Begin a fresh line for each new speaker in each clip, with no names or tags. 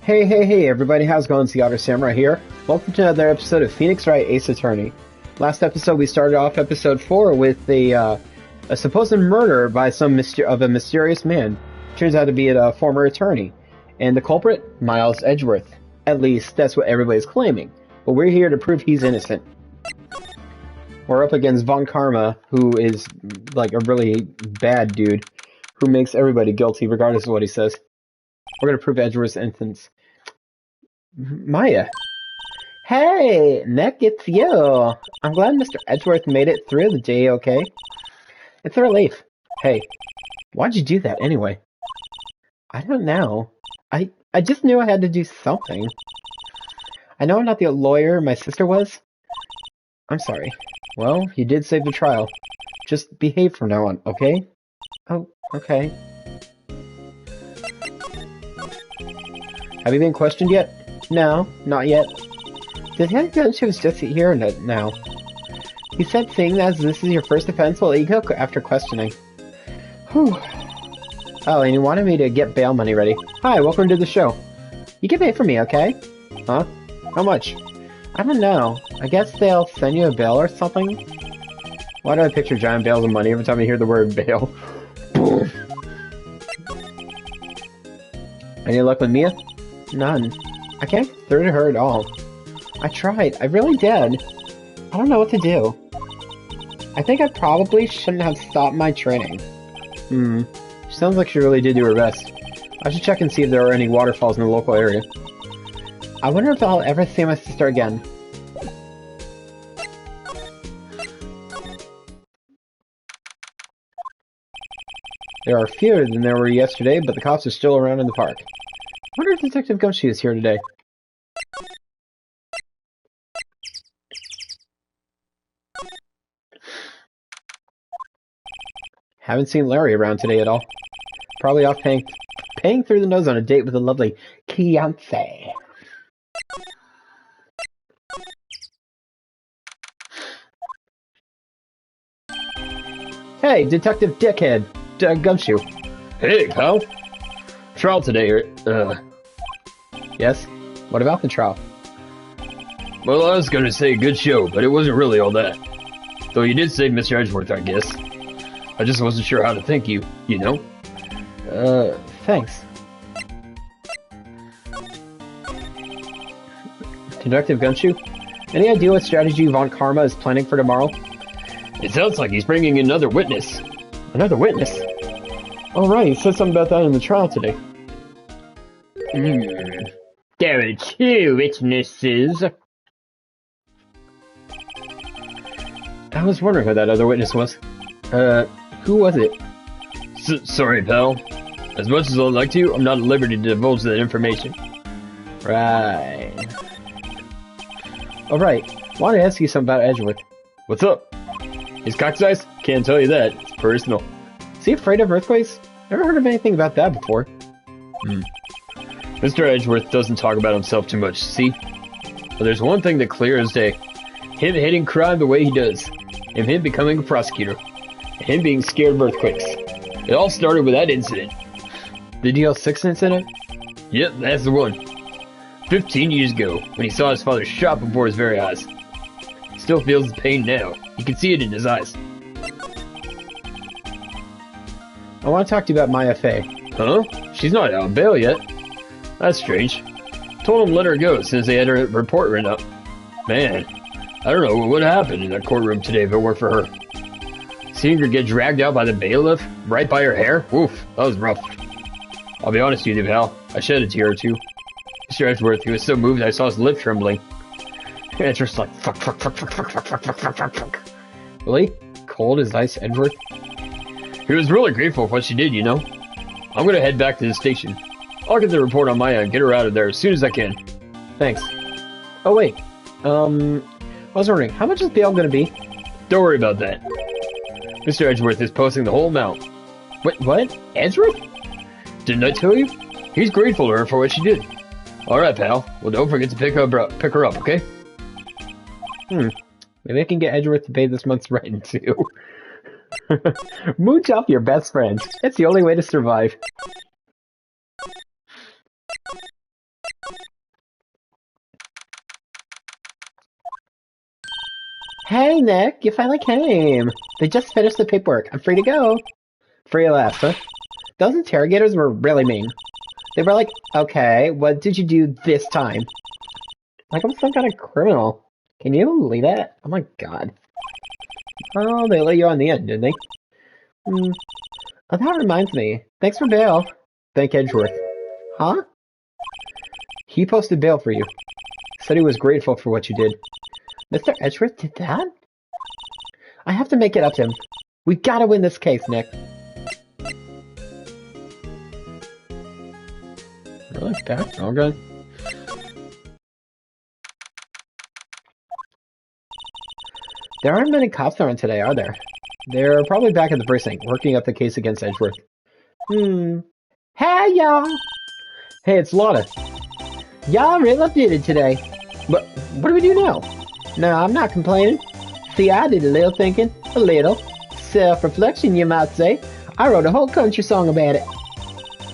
Hey, everybody, how's it going? It's the Otter Samurai here. Welcome to another episode of Phoenix Wright Ace Attorney. Last episode, we started off episode 4 with a supposed murder by of a mysterious man. Turns out to be a former attorney. And the culprit? Miles Edgeworth. At least, that's what everybody's claiming. But we're here to prove he's innocent. We're up against Von Karma, who is like a really bad dude, who makes everybody guilty regardless of what he says. We're going to prove Edgeworth's innocence. Maya. Hey, Nick, it's you. I'm glad Mr. Edgeworth made it through the day okay. It's a relief. Hey, why'd you do that anyway? I don't know. I just knew I had to do something. I know I'm not the lawyer my sister was. I'm sorry. Well, you did save the trial. Just behave from now on, okay? Oh, okay. Have you been questioned yet? No, not yet. Did he was just here now? He said seeing as this is your first offense will let you go after questioning. Whew. Oh, and he wanted me to get bail money ready. Hi, welcome to the show. You can pay for me, okay? Huh? How much? I don't know. I guess they'll send you a bail or something? Why do I picture giant bales of money every time I hear the word bail? Any luck with Mia? None. I can't get through to her at all. I tried. I really did. I don't know what to do. I think I probably shouldn't have stopped my training. She sounds like she really did do her best. I should check and see if there are any waterfalls in the local area. I wonder if I'll ever see my sister again. There are fewer than there were yesterday, but the cops are still around in the park. I wonder if Detective Gumshoe is here today. Haven't seen Larry around today at all. Probably off paying through the nose on a date with a lovely fiancé. Hey, Detective Dickhead, Gumshoe.
Hey, pal. Trial today,
Yes? What about the trial?
Well, I was gonna say good show, but it wasn't really all that. Though you did save Mr. Edgeworth, I guess. I just wasn't sure how to thank you, you know?
Thanks. Detective Gumshoe? Any idea what strategy Von Karma is planning for tomorrow?
It sounds like he's bringing another witness.
Another witness? Oh, right, he said something about that in the trial today.
There are two witnesses.
I was wondering who that other witness was. Who was it?
Sorry, pal. As much as I'd like to, I'm not at liberty to divulge that information.
Right. Alright, wanted to ask you something about Edgeworth.
What's up? He's cockeyed? Can't tell you that. It's personal.
Is he afraid of earthquakes? Never heard of anything about that before.
Mr. Edgeworth doesn't talk about himself too much, see? But there's one thing that clear as day. Him hating crime the way he does. And him becoming a prosecutor. And him being scared of earthquakes. It all started with that incident.
The DL6 incident?
Yep, that's the one. 15 years ago, when he saw his father shot before his very eyes. Still feels the pain now. You can see it in his eyes.
I want to talk to you about Maya Fey.
Huh? She's not out on bail yet. That's strange. Told him let her go since they had her report written up. Man, I don't know what would happen in that courtroom today if it weren't for her. Seeing her get dragged out by the bailiff, right by her hair? Oof, that was rough. I'll be honest with you, pal. I shed a tear or two. Mr. Edgeworth, he was so moved I saw his lip trembling. It's just like, fuck.
Really? Cold as ice, Edgeworth?
He was really grateful for what she did, you know? I'm gonna head back to the station. I'll get the report on Maya and get her out of there as soon as I can.
Thanks. Oh, wait. I was wondering, how much is bail gonna be?
Don't worry about that. Mr. Edgeworth is posting the whole amount.
Wait, what? Edgeworth?
Didn't I tell you? He's grateful to her for what she did. Alright, pal. Well, don't forget to pick her up, okay?
Maybe I can get Edgeworth to pay this month's rent, too. Mooch off your best friend. It's the only way to survive. Hey, Nick, you finally came. They just finished the paperwork. I'm free to go. Free at last, huh? Those interrogators were really mean. They were like, okay, what did you do this time? Like I'm some kind of criminal. Can you believe that? Oh my god. Oh, they let you on the end, didn't they? Hmm. Oh, that reminds me. Thanks for bail. Thank Edgeworth. Huh? He posted bail for you. Said he was grateful for what you did. Mr. Edgeworth did that? I have to make it up to him. We gotta win this case, Nick. Really? Okay. All good. There aren't many cops around today, are there? They're probably back at the precinct, working up the case against Edgeworth. Hey, y'all! Hey, it's Lotta. Y'all really updated today. But what do we do now? No, I'm not complaining. See, I did a little thinking. A little. Self-reflection, you might say. I wrote a whole country song about it.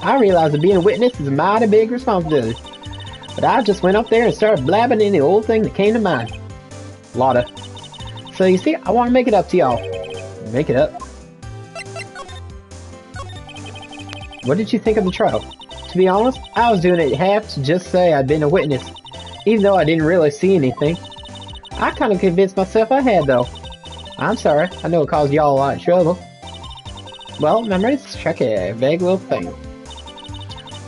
I realized that being a witness is a mighty big responsibility. But I just went up there and started blabbing any old thing that came to mind. Lotta. So you see, I want to make it up to y'all. Make it up? What did you think of the trial? To be honest, I was doing it half to just say I'd been a witness, even though I didn't really see anything. I kind of convinced myself I had, though. I'm sorry, I know it caused y'all a lot of trouble. Well, memories check a vague little thing.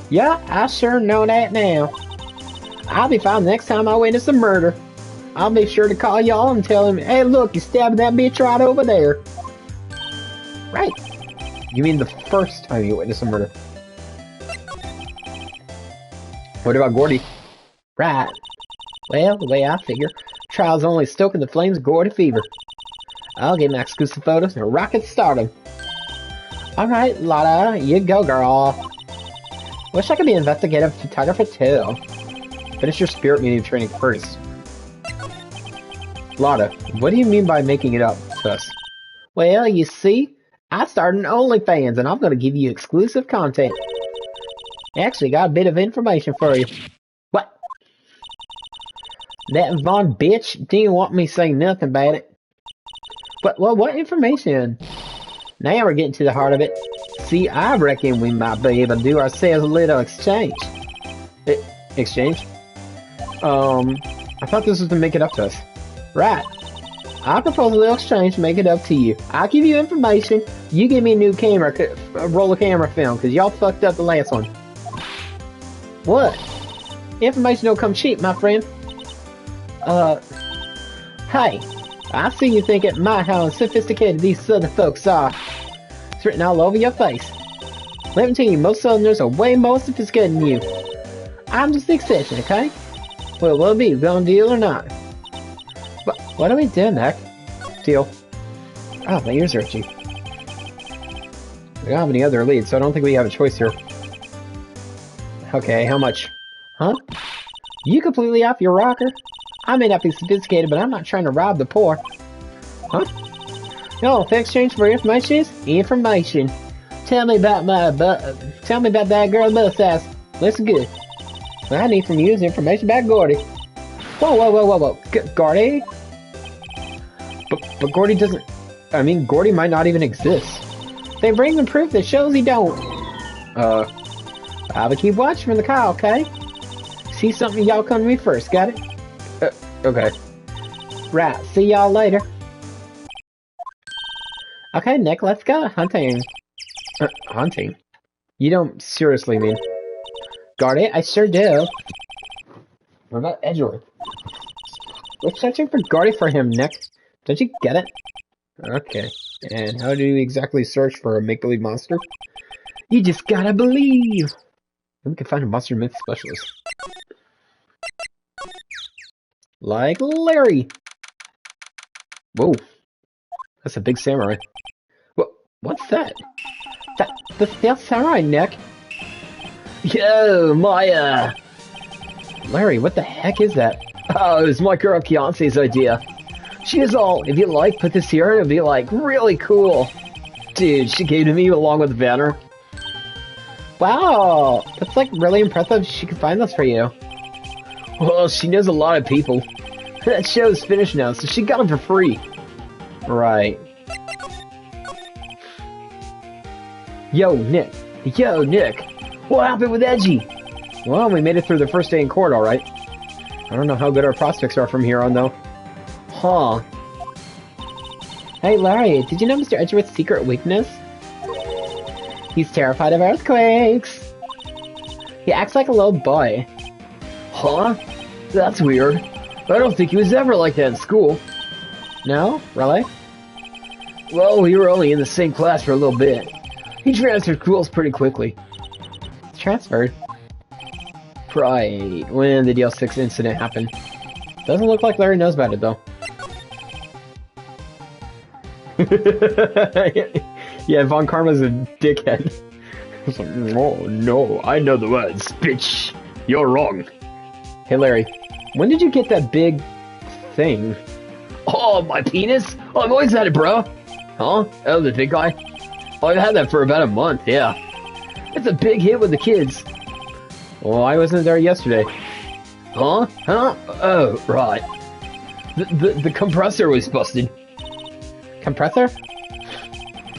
Yeah, I sure know that now. I'll be fine next time I witness a murder. I'll be sure to call y'all and tell him, hey look, you stabbed that bitch right over there. Right. You mean the first time you witnessed a murder? What about Gordy? Right. Well, the way I figure, trial's only stoking the flames of Gordy fever. I'll get my exclusive photos and rocket stardom. Alright, Lotta, you go, girl. Wish I could be an investigative photographer too. Finish your spirit medium training first. Lotta, what do you mean by making it up to us? Well, you see, I started an OnlyFans and I'm going to give you exclusive content. Actually, got a bit of information for you. What? That Vaughn bitch didn't want me to say nothing about it. But, well, what information? Now we're getting to the heart of it. See, I reckon we might be able to do ourselves a little exchange. Exchange? I thought this was to make it up to us. Right. I propose a little exchange to make it up to you. I'll give you information. You give me a new camera, a roll of camera film, because y'all fucked up the last one. What? Information don't come cheap, my friend. Hey. I see you thinking, my, how sophisticated these southern folks are. It's written all over your face. Let me tell you, most southerners are way more sophisticated than you. I'm just the exception, okay? Well, will it be? Gonna deal or not? But what are we doing, Nick? Deal. Oh, my ears are itchy. We don't have any other leads, so I don't think we have a choice here. Okay, how much? Huh? You completely off your rocker? I may not be sophisticated, but I'm not trying to rob the poor. Huh? No, if exchange for information is information. Tell me about that girl's bus ass. Listen good. What I need from you is information about Gordy. Whoa. Gordy? But Gordy doesn't... I mean, Gordy might not even exist. They bring them proof that shows he don't. I'll keep watching from the car, okay? See something, y'all come to me first, got it? Okay. Right, see y'all later. Okay, Nick, let's go hunting. Hunting? You don't seriously mean... Gordy, I sure do. What about Edgeworth? We're searching for Gordy for him, Nick. Don't you get it? Okay. And how do you exactly search for a make-believe monster? You just gotta believe! Then we can find a monster myth specialist. Like Larry! Whoa. That's a big samurai. What's that? That's the samurai, Nick! Yo, Maya! Larry, what the heck is that? Oh, it was my girl Kiance's idea. She is all, if you like, put this here and it'll be like, really cool. Dude, she gave it to me along with the banner. Wow, that's like really impressive she could find this for you. Well, she knows a lot of people. That show's finished now, so she got them for free. Right. Yo, Nick. Yo, Nick. What happened with Edgy? Well, we made it through the first day in court, alright. I don't know how good our prospects are from here on, though. Huh. Hey, Larry, did you know Mr. Edgeworth's secret weakness? He's terrified of earthquakes. He acts like a little boy.
Huh? That's weird. I don't think he was ever like that in school.
No? Really?
Well, we were only in the same class for a little bit. He transferred schools pretty quickly.
Transferred? Right, when the DL6 incident happened. Doesn't look like Larry knows about it, though. Yeah, Von Karma's a dickhead.
It's like, oh, no, I know the words. Bitch, you're wrong.
Hey, Larry, when did you get that big thing?
Oh, my penis? Oh, I've always had it, bro. Huh? Oh, the big guy? Oh, I've had that for about a month, yeah. It's a big hit with the kids.
Well, I wasn't there yesterday.
Huh? Huh? Oh, right. The compressor was busted.
Compressor?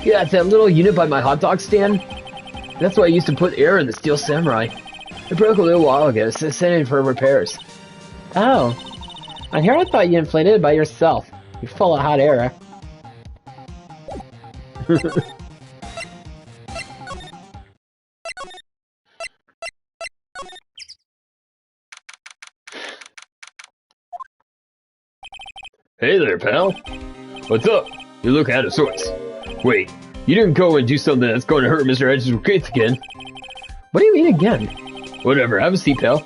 Yeah, it's that little unit by my hot dog stand. That's why I used to put air in the Steel Samurai. It broke a little while ago, so I sent it in for repairs.
Oh. On here I thought you inflated it by yourself. You're full of hot air.
Hey there, pal. What's up? You look out of sorts. Wait, you didn't go and do something that's going to hurt Mr. Edge's case again.
What do you mean again?
Whatever, have a seat, pal.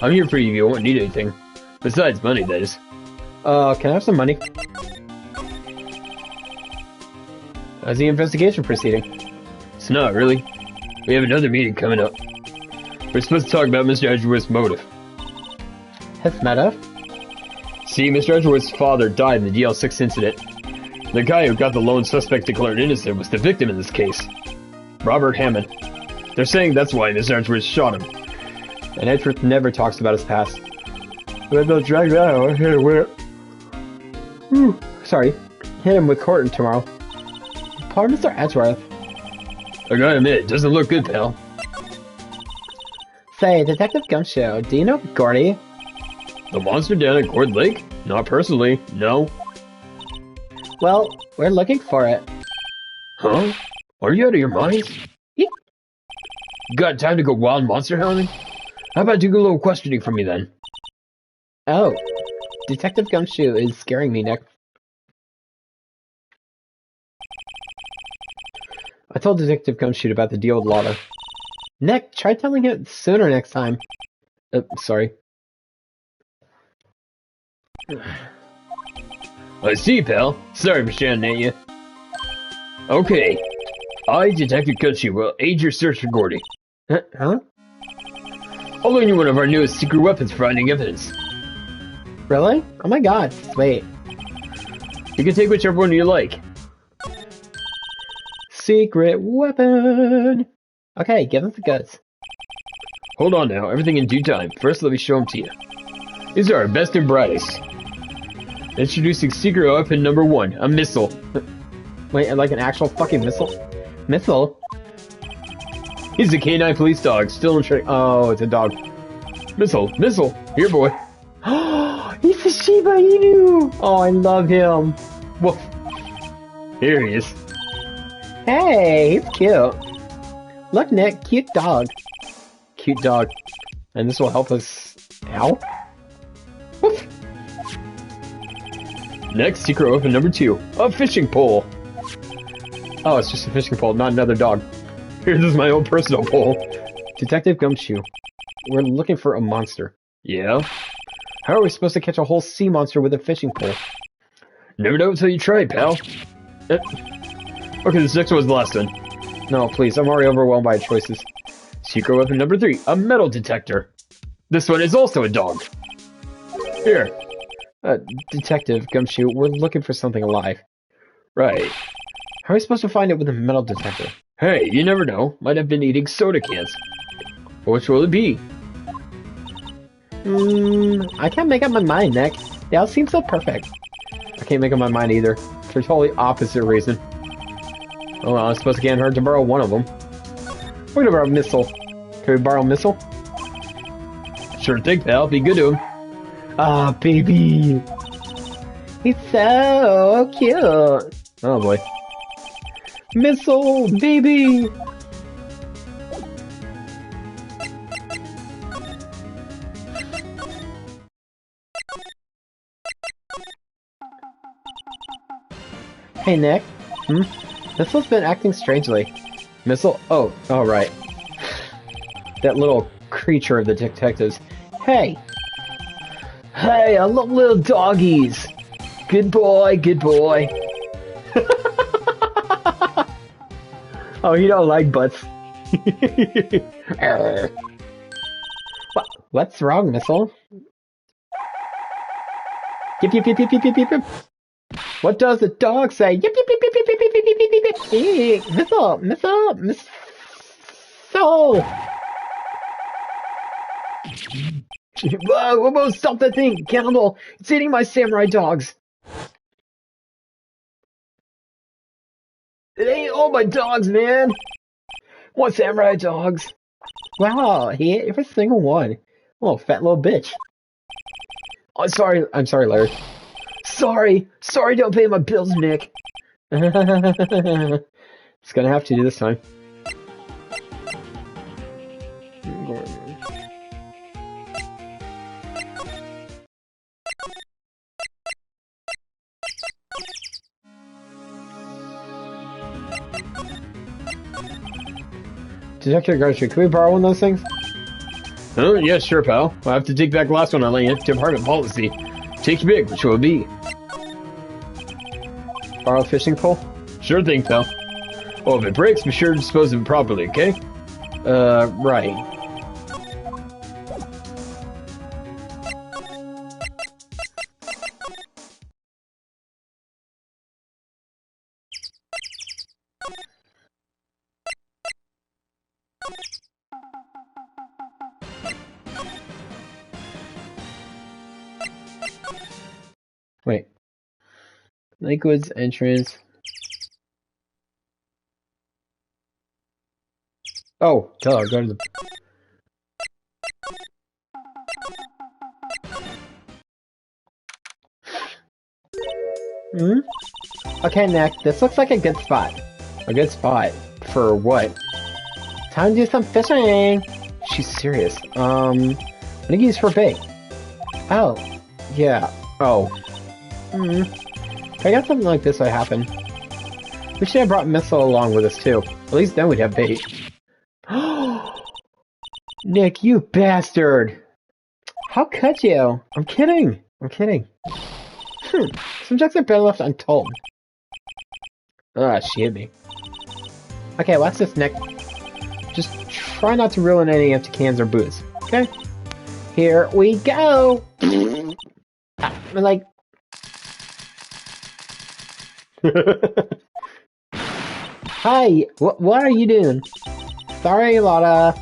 I'm here for you if you won't need anything. Besides money, that is.
Can I have some money? How's the investigation proceeding?
It's not, really. We have another meeting coming up. We're supposed to talk about Mr. Edgeworth's motive.
His motive?
See, Mr. Edgeworth's father died in the DL6 incident. The guy who got the lone suspect declared innocent was the victim in this case. Robert Hammond. They're saying that's why Mr. Edgeworth shot him.
And Edgeworth never talks about his past. But they'll drag that out. Sorry. Hit him with Corton tomorrow. Poor Mr. Edgeworth.
I gotta admit, it doesn't look good, pal.
Say, Detective Gumshoe, do you know Gordy?
The monster down at Cord Lake? Not personally, no.
Well, we're looking for it.
Huh? Are you out of your mind?
Yeet.
Got time to go wild monster hounding? How about do a little questioning from me then?
Oh. Detective Gumshoe is scaring me, Nick. I told Detective Gumshoe about the deal with Lotta. Nick, try telling him sooner next time. Sorry.
I see, pal. Sorry for shouting at you. Okay. I, Detective Gumshoe, will aid your search for Gordy.
Huh?
I'll loan you one of our newest secret weapons for finding evidence.
Really? Oh my god, sweet.
You can take whichever one you like.
Secret weapon! Okay, give us the goods.
Hold on now, everything in due time. First, let me show them to you. These are our best and brightest. Introducing secret weapon number 1, a missile.
Wait, like an actual fucking missile? Missile?
He's a canine police dog, still in training.
Oh, it's a dog.
Missile, missile, here boy.
He's a Shiba Inu! Oh, I love him.
Woof. Here he is.
Hey, he's cute. Look, Nick, cute dog. Cute dog. And this will help us out? Woof.
Next, secret weapon number 2, a fishing pole.
Oh, it's just a fishing pole, not another dog.
Here's just my own personal pole.
Detective Gumshoe, we're looking for a monster.
Yeah?
How are we supposed to catch a whole sea monster with a fishing pole?
Never know until you try, pal. Okay, this next one's the last one.
No, please, I'm already overwhelmed by choices.
Secret weapon number 3, a metal detector. This one is also a dog. Here.
Detective Gumshoe, we're looking for something alive.
Right.
How are we supposed to find it with a metal detector?
Hey, you never know. Might have been eating soda cans. Which will it be?
I can't make up my mind, Nick. They all seem so perfect. I can't make up my mind either. For totally opposite reason. Oh, well, I was supposed to get her to borrow one of them. We're gonna borrow Missile. Can we borrow Missile?
Sure thing, pal. Be good to him.
Ah, baby. He's so cute. Oh boy. Missile, baby. Hey, Nick. Missile's been acting strangely. Missile? Oh, right. That little creature of the detectives. Hey! Hey, I love little doggies! Good boy, good boy. Oh, you don't like butts. What's wrong, Missile? Yip, yip, yip, yip, yip, yip, yip. What does the dog say? Yip, yip, yip, yip, yip, yip, yip, yip, yip, yip. Hey, Missile, Missile, Missile. Whoa, stop that thing! Cannibal! It's eating my samurai dogs! It ain't all my dogs, man! What samurai dogs? Wow, he ate every single one. Oh, fat little bitch. Oh, I'm sorry, Larry. Sorry, don't pay my bills, Nick. It's gonna have to do this time. Detector Garcia, can we borrow one of those things?
Oh, yeah, sure, pal. I'll have to take back the last one I lent you. Department policy. Take your pick, which will it be?
Borrow a fishing pole?
Sure thing, pal. Oh, if it breaks, be sure to dispose of it properly, okay?
Right. Wait. Lakewood's entrance. Oh, duh, go to the... Okay, Nick, this looks like a good spot. A good spot? For what? Time to do some fishing! She's serious. I think he's for bait. Oh, yeah. Oh. If I got something like this would happen. We should have brought Missile along with us too. At least then we'd have bait. Nick, you bastard! How could you? I'm kidding. Some jokes are better left untold. Ah, she hit me. Okay, watch this, Nick. Just try not to ruin any empty cans or booze, okay? Here we go! Like... Hi, what are you doing? Sorry, Lotta.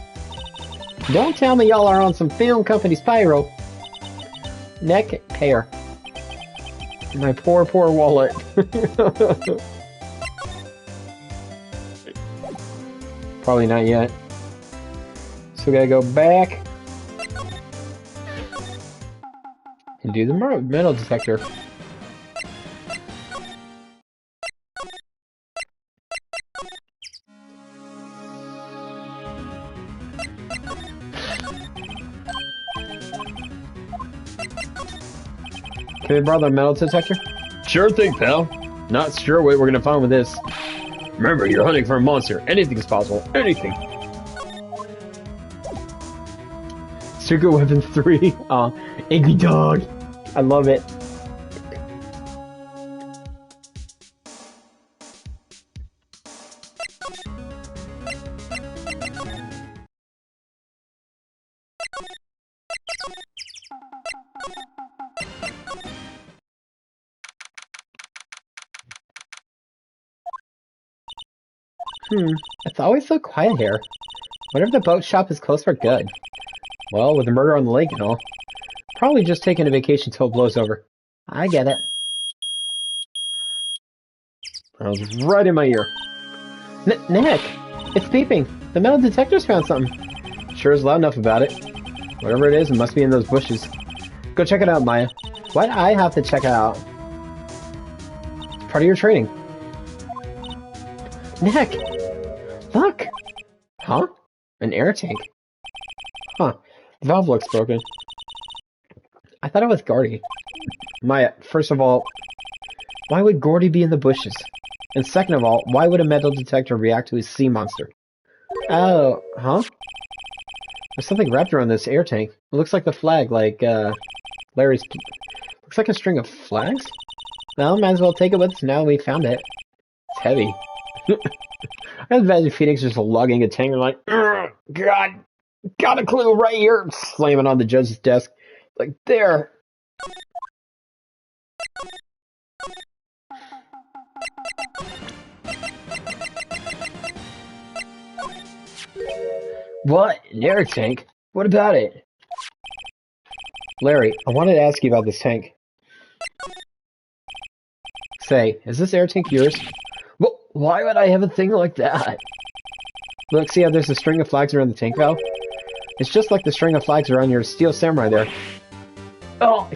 Don't tell me y'all are on some film company's payroll. Nick, pay her. My poor wallet. Probably not yet. So we gotta go back and do the metal detector. Can we borrow the metal detector?
Sure thing, pal. Not sure what we're gonna find with this. Remember, you're hunting for a monster. Anything's possible. Anything.
Secret Weapons 3. Angry Dog. I love it. It's always so quiet here. Wonder if the boat shop is closed for good. Well, with the murder on the lake and all. Probably just taking a vacation till it blows over. I get it. That was right in my ear. Nick! It's beeping! The metal detector's found something! Sure is loud enough about it. Whatever it is, it must be in those bushes. Go check it out, Maya. Why'd I have to check it out? It's part of your training. Nick! Look! Huh? An air tank? Huh. The valve looks broken. I thought it was Gordy. Maya, first of all, why would Gordy be in the bushes? And second of all, why would a metal detector react to a sea monster? Oh, huh? There's something wrapped around this air tank. It looks like the flag, like, Larry's... Looks like a string of flags? Well, might as well take it with us now we found it. It's heavy. I imagine Phoenix just lugging a tank and like, God, got a clue right here! Slamming on the judge's desk. Like, there! What? An air tank? What about it? Larry, I wanted to ask you about this tank. Say, is this air tank yours? Well, why would I have a thing like that? Look, see how there's a string of flags around the tank valve? It's just like the string of flags around your steel samurai there. Oh!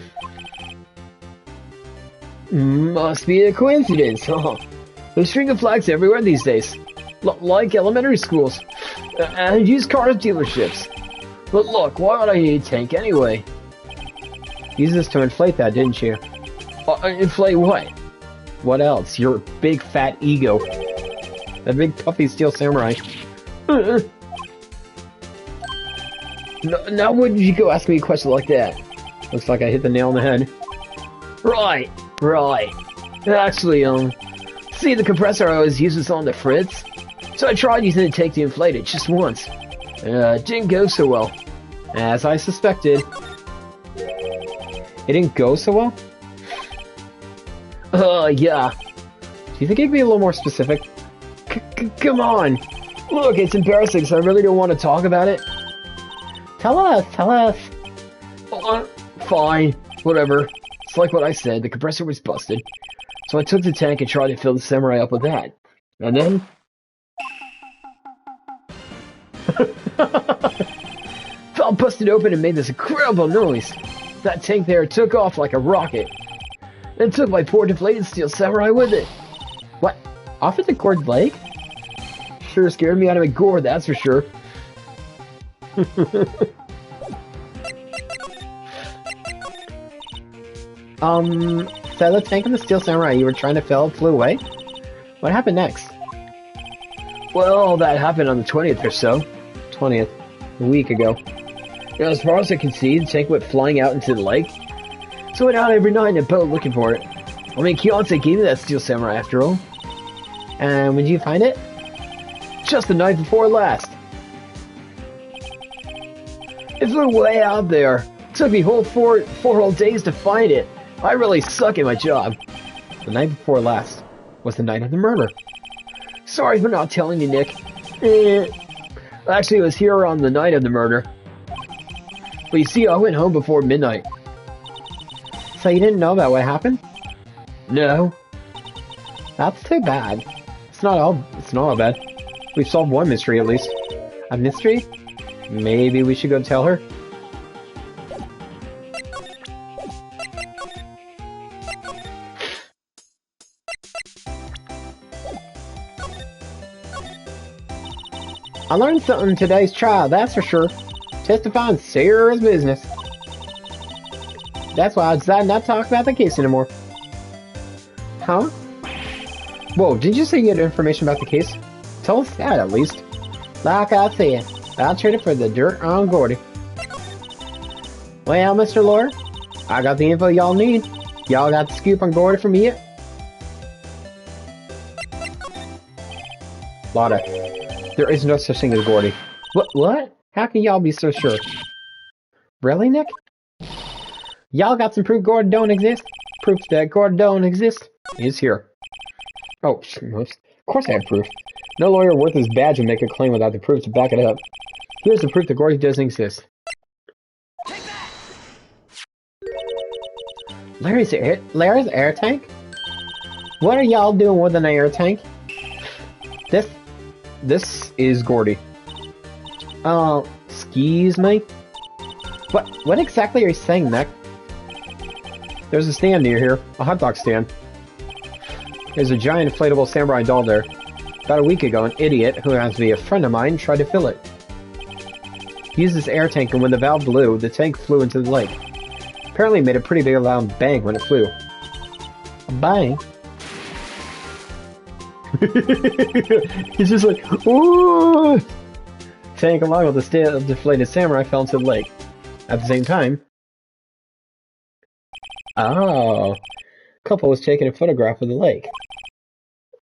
Must be a coincidence, huh? There's a string of flags everywhere these days. Like elementary schools. And used car dealerships. But look, why would I need a tank anyway? Used this to inflate that, didn't you? Inflate what? What else? Your big fat ego. That big puffy steel samurai. Now when did you go ask me a question like that? Looks like I hit the nail on the head. Right. Actually, see the compressor I always uses on the Fritz? So I tried using the tank to inflate it just once. It didn't go so well. As I suspected. It didn't go so well? Yeah. Do you think you could be a little more specific? Come on! Look, it's embarrassing, so I really don't want to talk about it. Tell us! Fine. Whatever. It's like what I said, the compressor was busted. So I took the tank and tried to fill the samurai up with that. And then... Valve busted open and made this incredible noise. That tank there took off like a rocket. And took my poor deflated steel samurai with it. What? Off at the cord leg? Sure scared me out of my gourd, that's for sure. So the tank and the steel samurai you were trying to fill flew away? What happened next? Well, that happened on the 20th or so. 20th. A week ago. You know, as far as I can see, the tank went flying out into the lake. So I went out every night in a boat looking for it. I mean, Kiyonse gave me that steel samurai after all. And when did you find it? Just the night before last. It flew way out there. It took me four whole days to find it. I really suck at my job. The night before last was the night of the murder. Sorry for not telling you, Nick. Actually, it was here on the night of the murder. But you see, I went home before midnight. So you didn't know about what happened? No. That's too bad. It's not all bad. We've solved one mystery at least. A mystery? Maybe we should go tell her? I learned something in today's trial, that's for sure. Testifying serious business. That's why I decided not to talk about the case anymore. Huh? Whoa, did you say you had information about the case? Tell us that, at least. Like I said, I'll trade it for the dirt on Gordy. Well, Mr. Lawyer, I got the info y'all need. Y'all got the scoop on Gordy from here? Lotta, there is no such thing as Gordy. What? How can y'all be so sure? Really, Nick? Y'all got some proof Gordy don't exist? Proof that Gordy don't exist is here. Oh, of course I have proof. No lawyer worth his badge would make a claim without the proof to back it up. Here's the proof that Gordy doesn't exist. Larry's air tank? What are y'all doing with an air tank? This is Gordy. Excuse me? What exactly are you saying, Nick? There's a stand near here, a hot dog stand. There's a giant inflatable samurai doll there. About a week ago, an idiot, who happens to be a friend of mine, tried to fill it. He used this air tank, and when the valve blew, the tank flew into the lake. Apparently it made a pretty big loud bang when it flew. A bang? He's just like, ooh! Tank along with the stand of deflated samurai fell into the lake. At the same time... Oh... Couple was taking a photograph of the lake.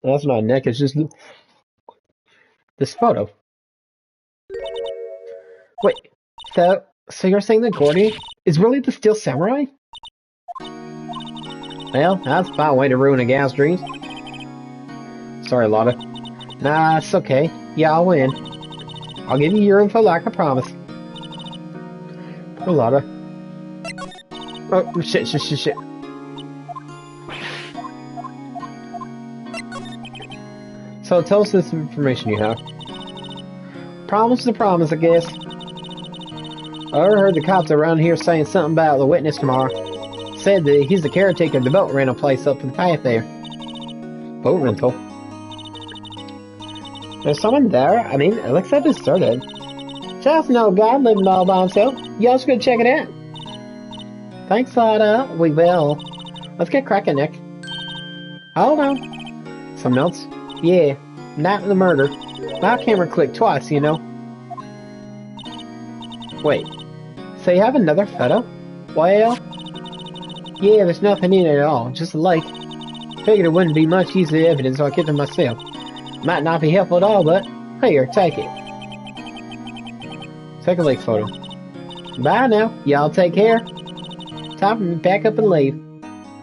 That's not a neck, it's just... this photo. Wait, so you're saying that Gordy is really the Steel Samurai? Well, that's a fine way to ruin a gal's dreams. Sorry, Lotta. Nah, it's okay. Yeah, I'll win. I'll give you your info like I promised. Poor Lotta. Oh, shit. So tell us this information you have. Promise to promise, I guess. I heard the cops around here saying something about the witness tomorrow. Said that he's the caretaker of the boat rental place up the path there. Boat rental? There's someone there? I mean, it looks like it started. Just no guy living all by himself. Y'all should go check it out. Thanks, Lotta. We will. Let's get cracking, Nick. Hold on. Some notes? Yeah, not the murder. My camera clicked twice, you know. Wait, so you have another photo? Well, yeah, there's nothing in it at all, just a lake. Figured it wouldn't be much easy evidence, so I kept it myself. Might not be helpful at all, but here, take it. Take a lake photo. Bye now, y'all take care. Time for me to pack up and leave.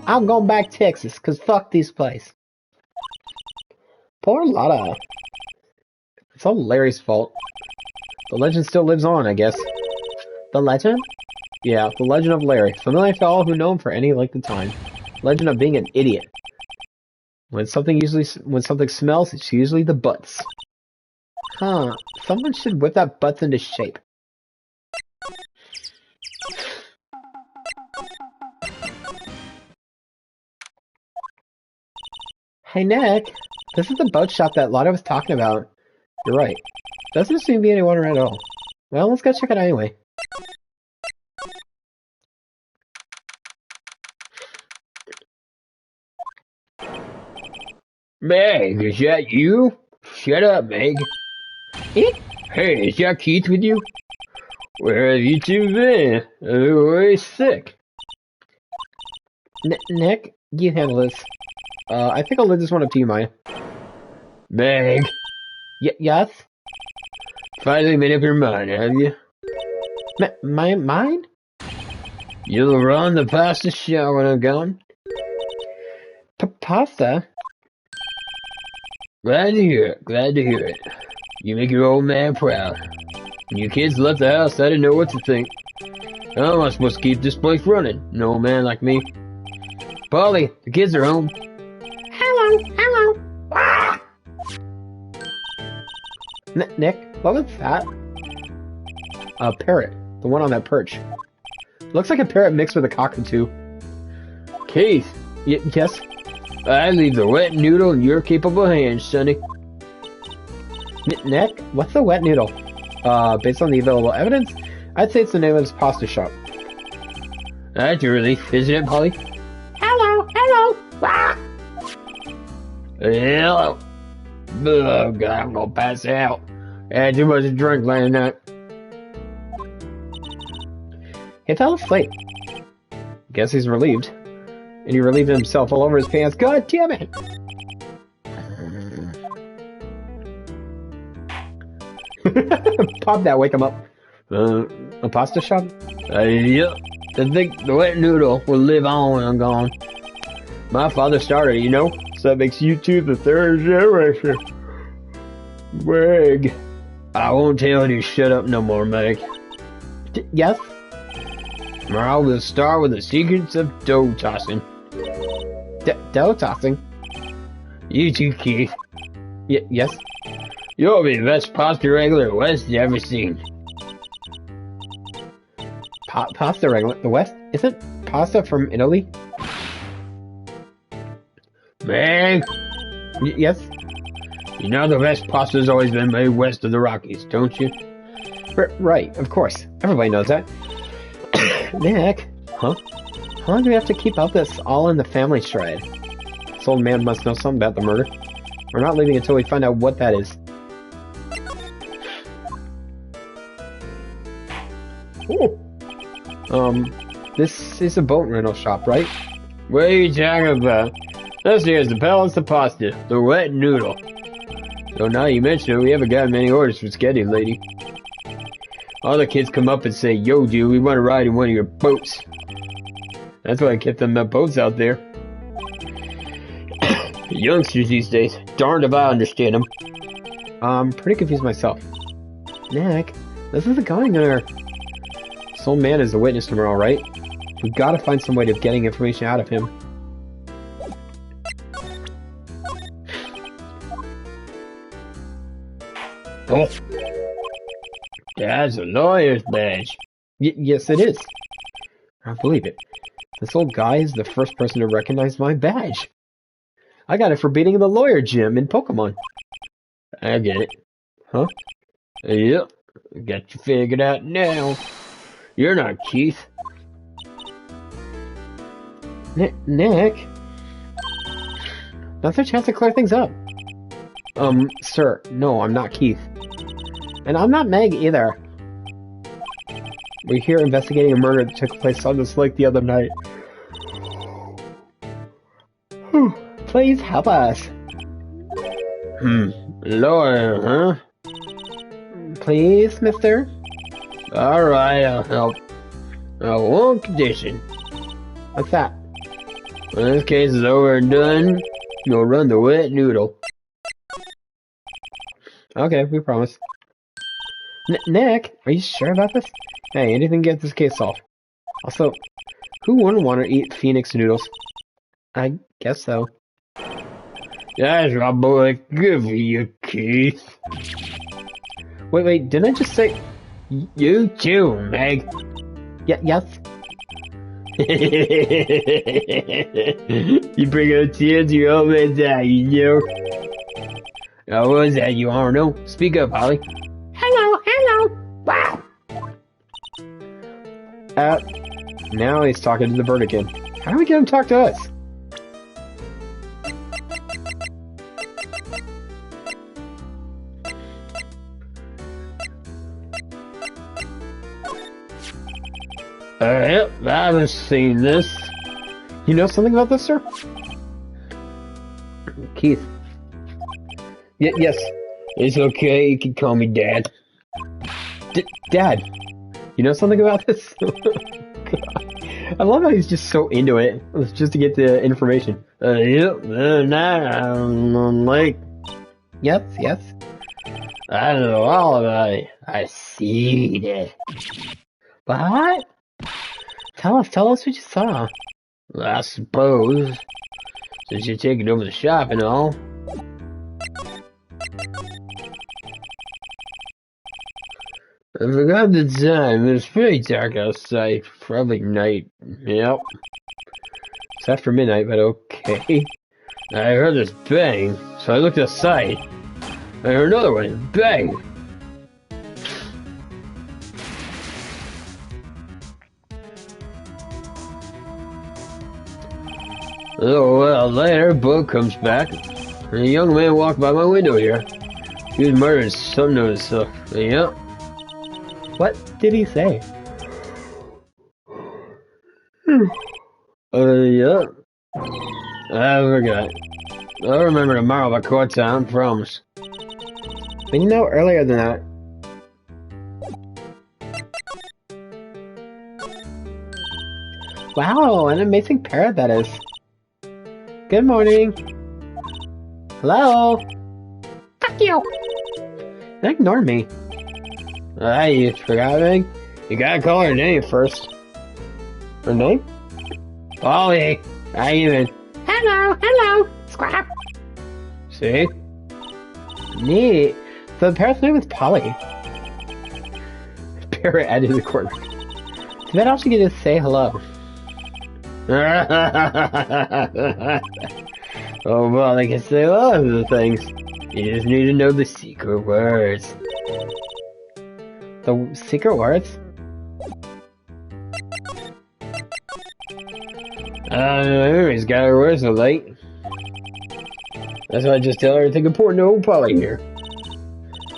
I'm going back to Texas, cause fuck this place. Poor Lotta. It's all Larry's fault. The legend still lives on, I guess. The legend? Yeah, the legend of Larry. Familiar to all who know him for any length of time. Legend of being an idiot. When something smells, it's usually the butts. Huh. Someone should whip that butts into shape. Hey, Nick. This is the boat shop that Lotta was talking about. You're right. Doesn't seem to be anyone around at all. Well, let's go check it out anyway.
Meg, is that you? Shut up, Meg.
Eh?
Hey, is that Keith with you? Where have you two been? I'm very sick.
Nick, you handle this. I think I'll leave this one up to you, Maya.
Meg.
Yes?
Finally made up your mind, have you?
Mine?
You'll run the pasta show when I'm gone?
Pasta?
Glad to hear it. You make your old man proud. When you kids left the house, I didn't know what to think. How am I supposed to keep this place running? An old man like me. Polly, the kids are home.
Hello. Ah! Nick, what was that? A parrot. The one on that perch. Looks like a parrot mixed with a cockatoo.
Keith.
Yes?
I leave the wet noodle in your capable hands, sonny.
Nick, what's the wet noodle? Based on the available evidence, I'd say it's the name of this pasta shop.
That's a relief, isn't it, Polly?
Hello. Ah!
Hello. Oh, God, I'm gonna pass out. I had too much to drink last night.
He fell asleep. Guess he's relieved. And he relieved himself all over his pants. God damn it! Pop that, wake him up. A pasta shop?
Yep. I think the wet noodle will live on when I'm gone. My father started, you know, so that makes you two the third generation. Meg. I won't tell you shut up no more, Meg.
Yes?
Tomorrow we'll start with the secrets of dough tossing.
Dough tossing?
You too, Keith.
Yes?
You'll be the best pasta regular the West has ever seen.
Pasta regular? The West? Isn't pasta from Italy?
Man,
Yes?
you know the best pasta's always been made west of the Rockies, don't you?
Right, of course. Everybody knows that. Nick? Huh? How long do we have to keep up this all in the family charade? This old man must know something about the murder. We're not leaving until we find out what that is. Ooh. This is a boat rental shop, right?
What are you talking about? This here's the Palace of Pasta, the wet noodle. So now you mention it, we haven't got many orders for Sketty, lady. All the kids come up and say, "Yo, dude, we want to ride in one of your boats." That's why I kept them boats out there. Youngsters these days, darned if I understand them.
I'm pretty confused myself. Nick, this isn't going anywhere. This old man is a witness tomorrow, right? We've got to find some way of getting information out of him.
Oh, that's a lawyer's badge.
Yes, it is. I believe it. This old guy is the first person to recognize my badge. I got it for beating the lawyer gym in Pokemon.
I get it.
Huh?
Yep, got you figured out now. You're not Keith.
Nick? Now's a chance to clear things up. Sir, no, I'm not Keith. And I'm not Meg either. We're here investigating a murder that took place on this lake the other night. Please help us.
Lawyer, huh?
Please, mister?
Alright, I'll help. One condition.
What's that?
When this case is over and done, you'll run the wet noodle.
Okay, we promise. Nick, are you sure about this? Hey, anything to get this case solved. Also, who wouldn't want to eat Phoenix noodles? I guess so.
That's my boy. Good for you, Keith.
Wait, didn't I just say...
You too, Meg.
Yes?
You bring a tear to your old man's eye, you know. Now, what is that, you Arno? Speak up, Holly.
Hello. Wow.
Now he's talking to the bird again. How do we get him to talk to us?
Yep, I haven't seen this.
You know something about this, sir? Keith. Yes.
It's okay, you can call me Dad.
Dad. You know something about this? I love how he's just so into it. It's just to get the information.
Yep, like...
Yes.
I know all about it. I seen it.
What? Tell us what you saw.
I suppose, since you're taking over the shop and all. I forgot the time. It's pretty dark outside. Probably night. Yep.
It's after midnight, but okay.
I heard this bang, so I looked outside. I heard another one. Bang! A little while later, Bug comes back, and a young man walked by my window here. He was murdering something to himself. Yep.
What did he say?
Yep. I forgot. I'll remember tomorrow by court time, promise.
But you know, earlier than that. Wow, an amazing parrot that is. Good morning. Hello.
Fuck you.
Don't ignore me.
You forgot me? You gotta call her name first.
Her name? Polly. How you been?
Hello. Squawk.
See? Neat. So the parrot's name is Polly. Parrot added to the courtroom. Too bad all she can just say hello. Oh, well, I can say lots of the things. You just need to know the secret words. The secret words? Everybody's got her words so late. That's why I just tell her everything important to old Polly here.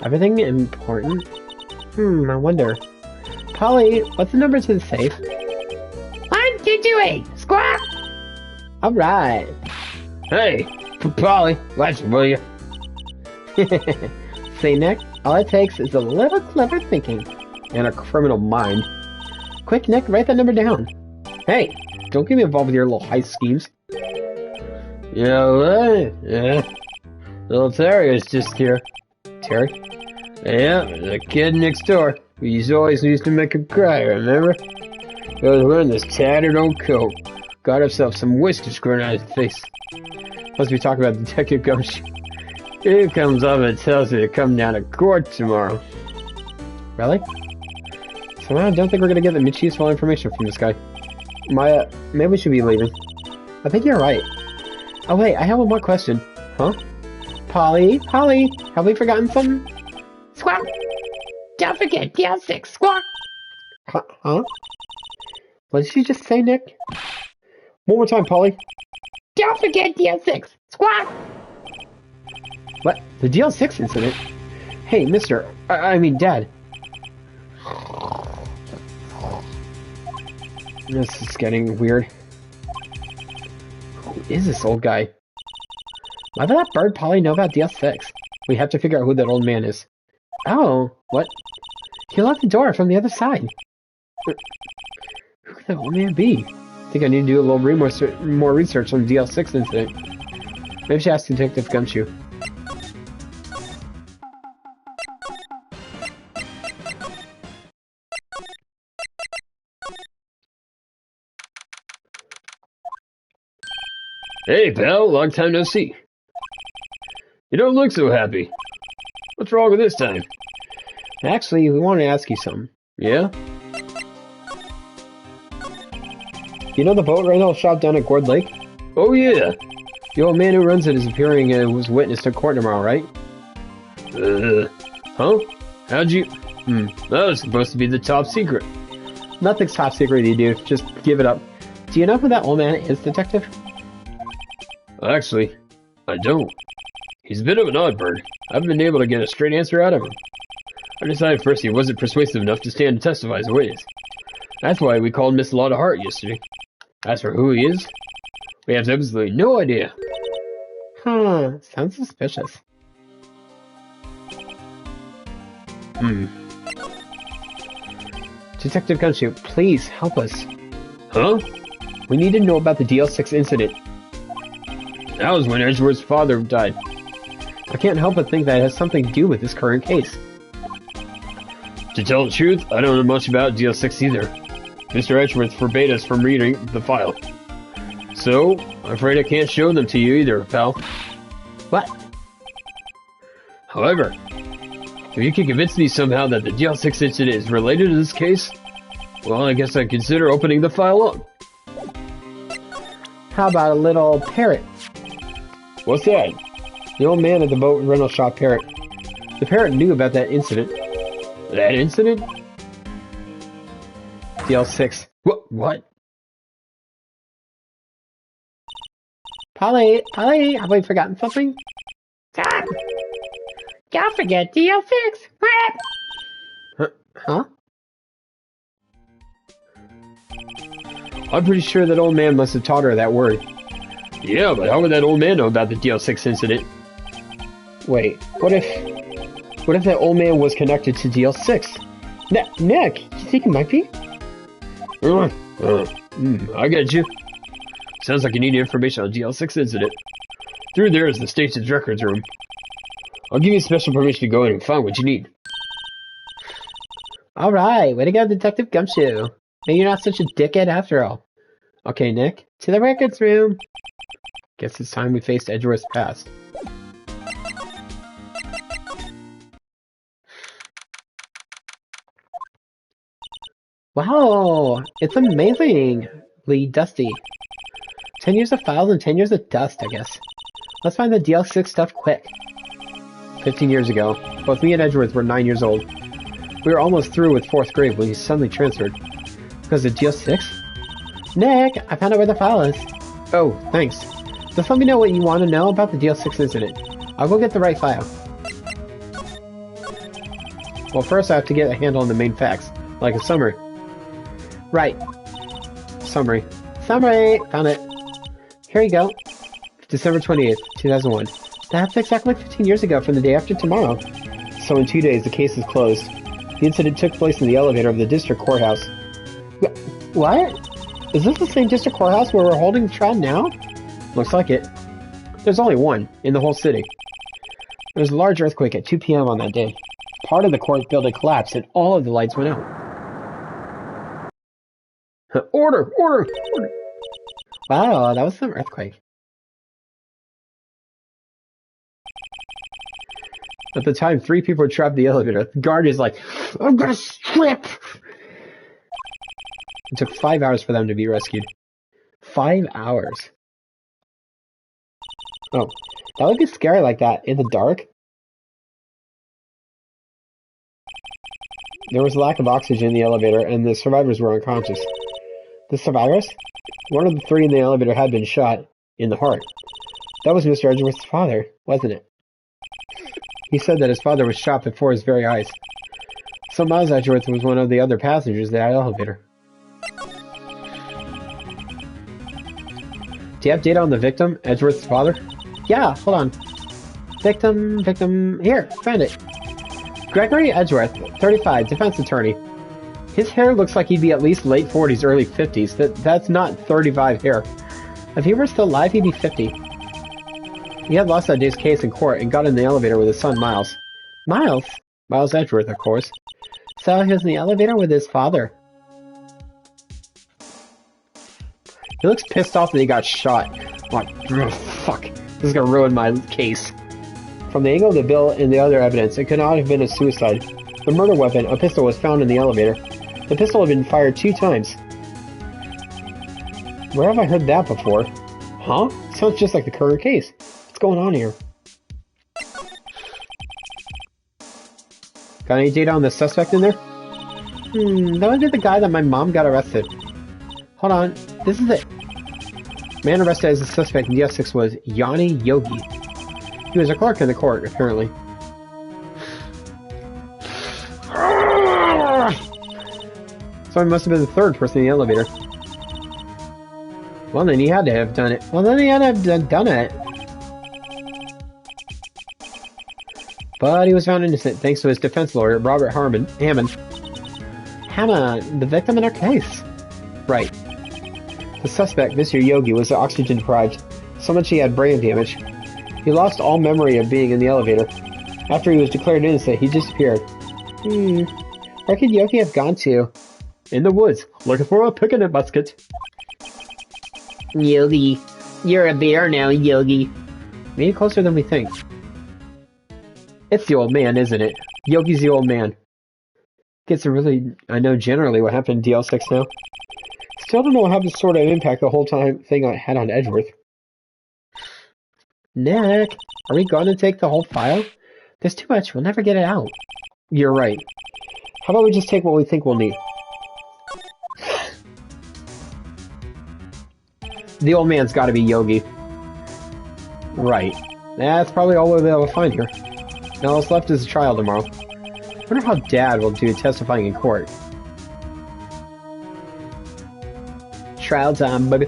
Everything important? I wonder. Polly, what's the number to the safe?
1228. Squawk.
Alright.
Hey, Polly, watch it, will you?
See, Nick, all it takes is a little clever thinking and a criminal mind. Quick, Nick, write that number down. Hey, don't get me involved with your little heist schemes.
You know what? Yeah. Little Terry is just here.
Terry?
Yeah, the kid next door. We always used to make him cry, remember? He was wearing this tattered old coat. Got himself some whiskers growing out of his face.
Must be talking about Detective Gumshoe.
He comes up and tells me to come down to court tomorrow.
Really? So I don't think we're gonna get the useful information from this guy. Maya, maybe we should be leaving. I think you're right. Oh wait, I have one more question. Huh? Polly, have we forgotten something?
Squawk. Don't forget DL6. Squawk.
Huh? What did she just say, Nick? One more time, Polly.
Don't forget DL6. Squawk.
What? The DL6 incident? Hey, mister. I mean, Dad. This is getting weird. Who is this old guy? Why would that bird Polly know about DL6? We have to figure out who that old man is. Oh, what? He locked the door from the other side. Who could that old man be? I think I need to do a little more research on the DL6 incident. Maybe I should ask Detective Gumshoe.
Hey, pal, long time no see. You don't look so happy. What's wrong with this time?
Actually, we want to ask you something.
Yeah?
You know the boat rental shop down at Gourd Lake?
Oh, yeah.
The old man who runs it is appearing as witness to court tomorrow, right?
Huh? How'd you... that was supposed to be the top secret.
Nothing's top secret, you do. Just give it up. Do you know who that old man is, Detective?
Actually, I don't. He's a bit of an odd bird. I haven't been able to get a straight answer out of him. I decided first he wasn't persuasive enough to stand and testify as a witness. That's why we called Miss Lotta Hart yesterday. As for who he is, we have absolutely no idea.
Huh, sounds suspicious. Detective Gumshoe, please help us.
Huh?
We need to know about the DL6 incident.
That was when Edgeworth's father died.
I can't help but think that it has something to do with this current case.
To tell the truth, I don't know much about DL6 either. Mr. Edgeworth forbade us from reading the file. So, I'm afraid I can't show them to you either, pal.
What?
However, if you can convince me somehow that the DL6 incident is related to this case, well, I guess I'd consider opening the file up.
How about a little parrot?
What's that?
The old man at the boat rental shop parrot. The parrot knew about that incident.
That incident?
DL6.
What?
Polly, have we forgotten something?
Stop. Don't forget DL6.
Huh?
I'm pretty sure that old man must have taught her that word. Yeah, but how would that old man know about the DL6 incident?
Wait, what if that old man was connected to DL6? Nick, you think it might be?
I get you. Sounds like you need information on DL6 incident. Through there is the station's records room. I'll give you special permission to go in and find what you need.
Alright, way to go, Detective Gumshoe. Maybe you're not such a dickhead after all. Okay, Nick, to the records room. Guess it's time we faced Edgeworth's past. Wow, it's amazingly dusty. 10 years of files and 10 years of dust, I guess. Let's find the DL6 stuff quick. 15 years ago, both me and Edgeworth were 9 years old. We were almost through with 4th grade when he suddenly transferred. Because of DL6? Nick, I found out where the file is. Oh, thanks. Just let me know what you want to know about the DL6 incident. I'll go get the right file. Well, first I have to get a handle on the main facts, like a summary. Right. Summary. Summary! Found it. Here you go. December 28th, 2001. That's exactly 15 years ago from the day after tomorrow. So in 2 days, the case is closed. The incident took place in the elevator of the district courthouse. What? Is this the same district courthouse where we're holding the trial now? Looks like it. There's only one in the whole city. There was a large earthquake at 2 p.m. on that day. Part of the court building collapsed and all of the lights went out. Order! Order! Order! Wow, that was some earthquake. At the time, 3 people were trapped in the elevator. The guard is like, I'm gonna strip! It took 5 hours for them to be rescued. 5 hours. Oh, that would be scary like that, in the dark. There was a lack of oxygen in the elevator, and the survivors were unconscious. The survivors? One of the 3 in the elevator had been shot in the heart. That was Mr. Edgeworth's father, wasn't it? He said that his father was shot before his very eyes. So Miles Edgeworth was one of the other passengers in that elevator. Do you have data on the victim, Edgeworth's father? Yeah, hold on. Victim... Here, found it. Gregory Edgeworth, 35, defense attorney. His hair looks like he'd be at least late 40s, early 50s. That's not 35 hair. If he were still alive, he'd be 50. He had lost that day's case in court and got in the elevator with his son, Miles. Miles? Miles Edgeworth, of course. So he was in the elevator with his father. He looks pissed off that he got shot. Like, oh, fuck. This is gonna ruin my case. From the angle of the bill and the other evidence, it could not have been a suicide. The murder weapon, a pistol, was found in the elevator. The pistol had been fired 2 times. Where have I heard that before? Huh? Sounds just like the current case. What's going on here? Got any data on the suspect in there? That would be the guy that my mom got arrested. Hold on, this is it. Man arrested as a suspect in DF6 was Yanni Yogi. He was a clerk in the court, apparently. So he must have been the 3rd person in the elevator. Well, then he had to have done it. Done it. But he was found innocent thanks to his defense lawyer, Robert Hammond. Hammond, the victim in our case. Right. The suspect, Mr. Yogi, was oxygen deprived, so much he had brain damage. He lost all memory of being in the elevator. After he was declared innocent, he disappeared. Where could Yogi have gone to? In the woods, looking for a picnic basket.
Yogi, you're a bear now, Yogi.
Maybe closer than we think. It's the old man, isn't it? Yogi's the old man. I know generally what happened in DL6 now. Still don't know how this sort of impact the whole thing I had on Edgeworth. Nick, are we going to take the whole file? There's too much, we'll never get it out. You're right. How about we just take what we think we'll need? The old man's gotta be Yogi. Right. That's probably all we'll be able to find here. Now what's left is a trial tomorrow. I wonder how Dad will do testifying in court. Trial time, baby.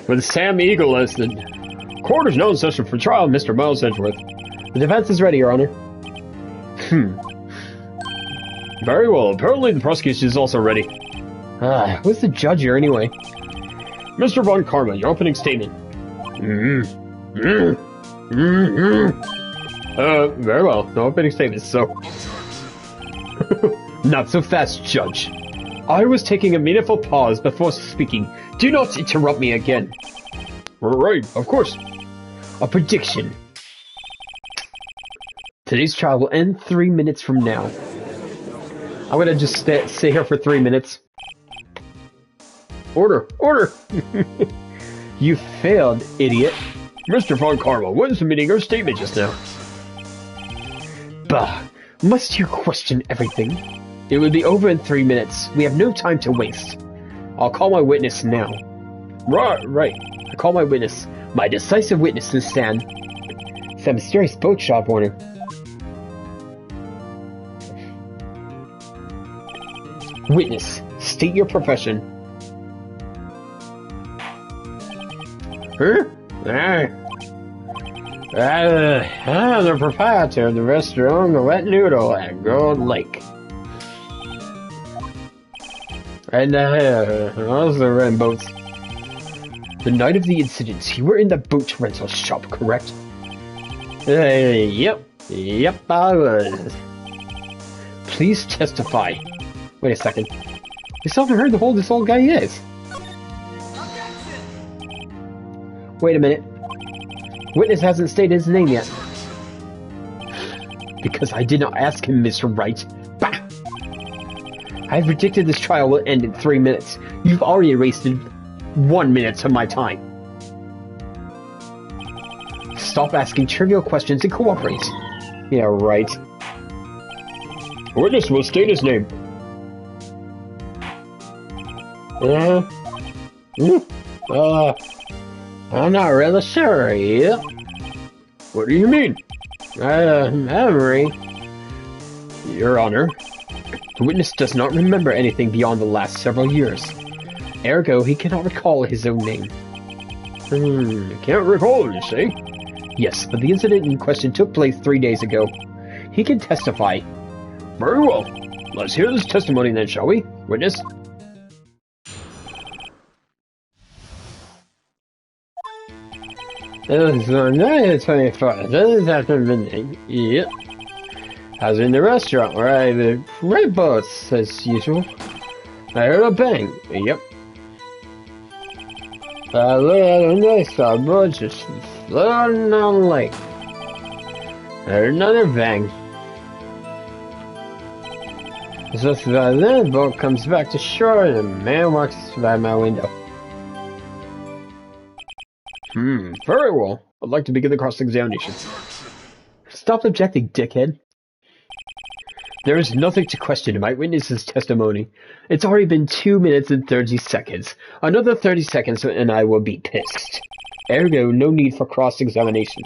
With Sam Eagle as the court is now in session for trial, Mr. Miles Edgeworth.
The defense is ready, Your Honor.
Very well. Apparently the prosecution is also ready.
Who's the judge here anyway?
Mr. Von Karma, your opening statement. Very well. No opening statements, so...
Not so fast, Judge.
I was taking a meaningful pause before speaking. Do not interrupt me again. Right, of course.
A prediction. Today's trial will end 3 minutes from now. I'm gonna just stay here for 3 minutes.
Order! Order!
You failed, idiot.
Mr. Von Karma, what is the meaning of your statement just now?
Bah! Must you question everything? It will be over in 3 minutes. We have no time to waste. I'll call my witness now.
Right.
I call my witness. My decisive witness to stand. It's that mysterious boat shop owner. Witness, state your profession.
Huh? I'm the proprietor of the restaurant The Wet Noodle at Gold Lake. And also rent boats.
The night of the incident, you were in the boat rental shop, correct?
Yep, I was.
Please testify. Wait a second. You still haven't heard who this old guy is. Wait a minute. Witness hasn't stated his name yet. Because I did not ask him, Mr. Wright. Bah! I predicted this trial will end in 3 minutes. You've already wasted 1 minute of my time. Stop asking trivial questions and cooperate. Yeah, right.
Witness will state his name.
I'm not really sure yet.
What do you mean?
Memory.
Your Honor.
The witness does not remember anything beyond the last several years. Ergo, he cannot recall his own name.
Can't recall, you say?
Yes, but the incident in question took place 3 days ago. He can testify.
Very well. Let's hear this testimony then, shall we? Witness?
It was on night 25. This is after midnight. Yep. I was in the restaurant where I the red boats as usual. I heard a bang. Yep. I looked out and I saw a boat just floating on the lake. I heard another bang. Just about then, the boat comes back to shore and a man walks by my window.
Very well. I'd like to begin the cross-examination.
Stop objecting, dickhead. There is nothing to question in my witness's testimony. It's already been 2 minutes and 30 seconds. Another 30 seconds and I will be pissed. Ergo, no need for cross-examination.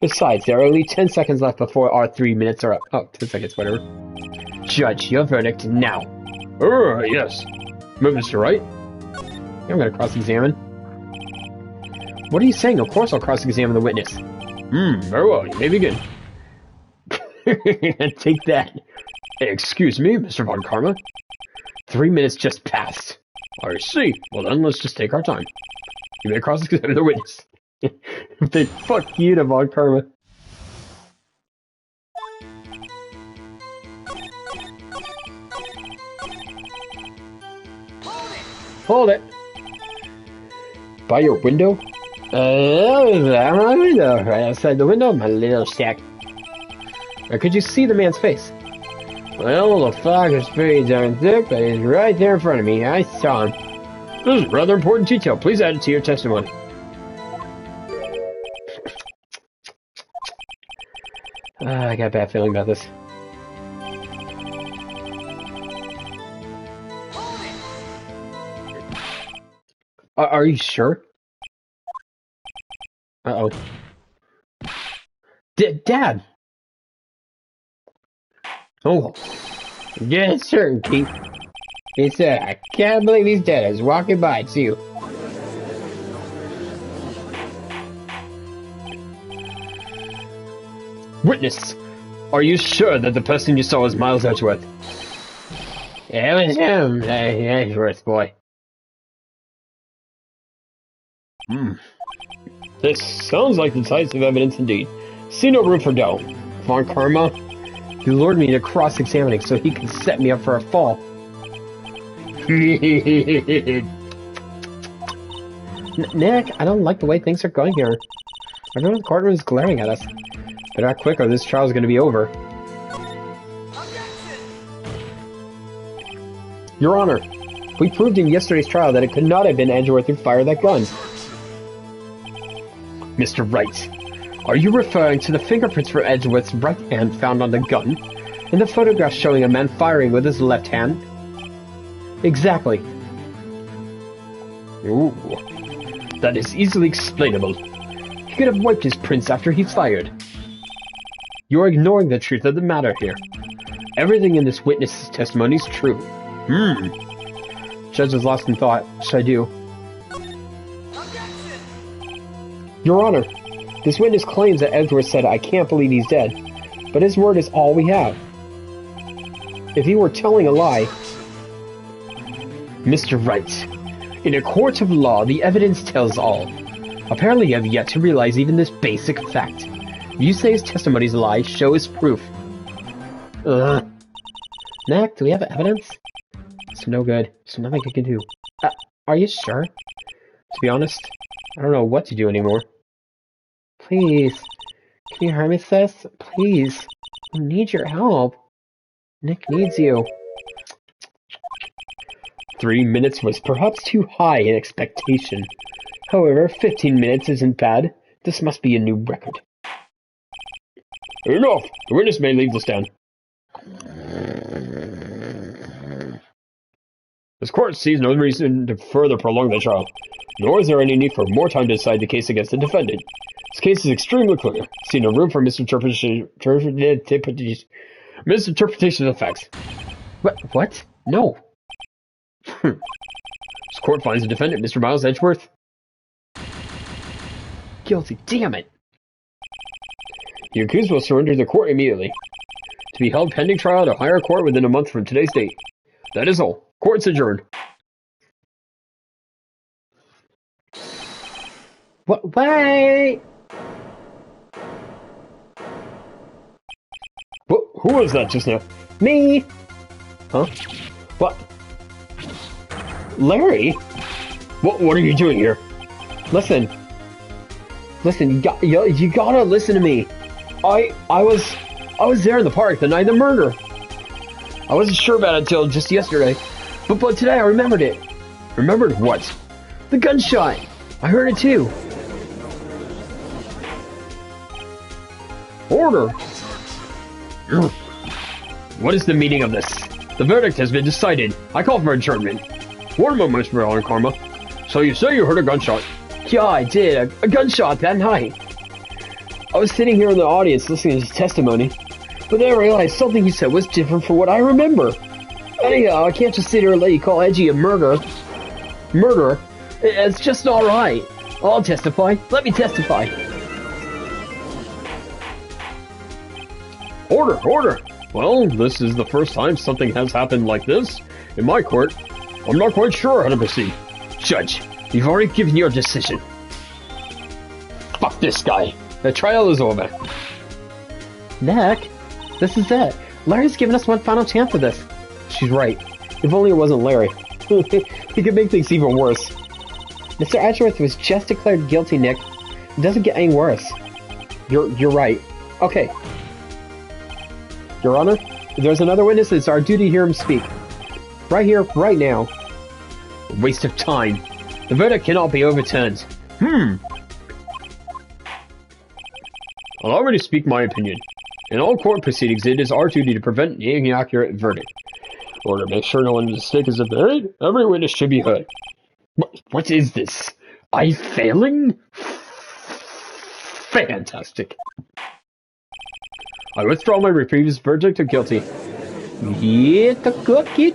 Besides, there are only 10 seconds left before our 3 minutes are up. Oh, 10 seconds, whatever. Judge, your verdict now.
Yes. Mr. Wright?
I'm gonna cross-examine. What are you saying? Of course I'll cross-examine the witness.
Very well. You may begin.
Take that.
Excuse me, Mr. Von Karma.
3 minutes just passed.
I see. Well then, let's just take our time. You may cross-examine the witness.
Then fuck you to Von Karma. Hold it! By your window? I'm on the window, right outside the window of my little shack. Or could you see the man's face? Well, the fog is pretty darn thick, but he's right there in front of me. I saw him.
This is a rather important detail. Please add it to your testimony.
I got a bad feeling about this. Are you sure? Uh-oh. Dad! Oh. Yeah, certain, Keith. He said, I can't believe he's dead. I was walking by, too.
Witness, are you sure that the person you saw was Miles Edgeworth? It was him, Edgeworth boy. This sounds like decisive evidence indeed. See no room for doubt. Von Karma,
He lured me into cross-examining so he could set me up for a fall. Nick, I don't like the way things are going here. Everyone in the courtroom is glaring at us. Better act quick or this trial's gonna be over. Your Honor, we proved in yesterday's trial that it could not have been Edgeworth who fired that gun.
Mr. Wright, are you referring to the fingerprints for Edgeworth's right hand found on the gun, and the photograph showing a man firing with his left hand?
Exactly.
Ooh, that is easily explainable. He could have wiped his prints after he fired. You are ignoring the truth of the matter here. Everything in this witness's testimony is true.
Judge was lost in thought. What should I do? Your Honor, this witness claims that Edgeworth said, "I can't believe he's dead," but his word is all we have. If he were telling a lie...
Mr. Wright, in a court of law, the evidence tells all. Apparently you have yet to realize even this basic fact. If you say his testimony is a lie, show us proof.
Mac, do we have evidence? It's no good. There's nothing I can do. Are you sure? To be honest, I don't know what to do anymore. Please. Can you hear me, sis? Please. I need your help. Nick needs you.
3 minutes was perhaps too high in expectation. However, 15 minutes isn't bad. This must be a new record. Enough! The witness may leave the stand. This court sees no reason to further prolong the trial, nor is there any need for more time to decide the case against the defendant. This case is extremely clear. See no room for misinterpretation of facts.
What? No.
This court finds the defendant, Mr. Miles Edgeworth,
guilty. Damn it.
The accused will surrender the court immediately, to be held pending trial at a higher court within a month from today's date. That is all. Court's adjourned.
What? Wait!
Who was that just now?
Me!
Huh?
What? Larry?
What are you doing here?
Listen, you gotta listen to me. I was there in the park the night of the murder. I wasn't sure about it until just yesterday, but today I remembered it.
Remembered what?
The gunshot. I heard it too.
Order! What is the meaning of this? The verdict has been decided. I call for adjournment. One moment, Mr. Karma. So you say you heard a gunshot?
Yeah, I did. A gunshot that night. I was sitting here in the audience listening to his testimony, but then I realized something he said was different from what I remember. Anyhow, I can't just sit here and let you call Edgy a murderer. It's just not right. I'll testify. Let me testify.
Order! Well, this is the first time something has happened like this in my court. I'm not quite sure how to proceed. Judge, you've already given your decision. Fuck this guy. The trial is over.
Nick, this is it. Larry's given us one final chance of this. She's right. If only it wasn't Larry. He could make things even worse. Mr. Edgeworth was just declared guilty, Nick. It doesn't get any worse. You're right. Okay. Your Honor, if there's another witness, it's our duty to hear him speak. Right here, right now.
A waste of time. The verdict cannot be overturned. Allow me to speak my opinion. In all court proceedings, it is our duty to prevent the inaccurate verdict. In order to make sure no one's mistake is buried, every witness should be heard. What is this? I failing? Fantastic. I withdraw my previous verdict of guilty.
Get the cookie.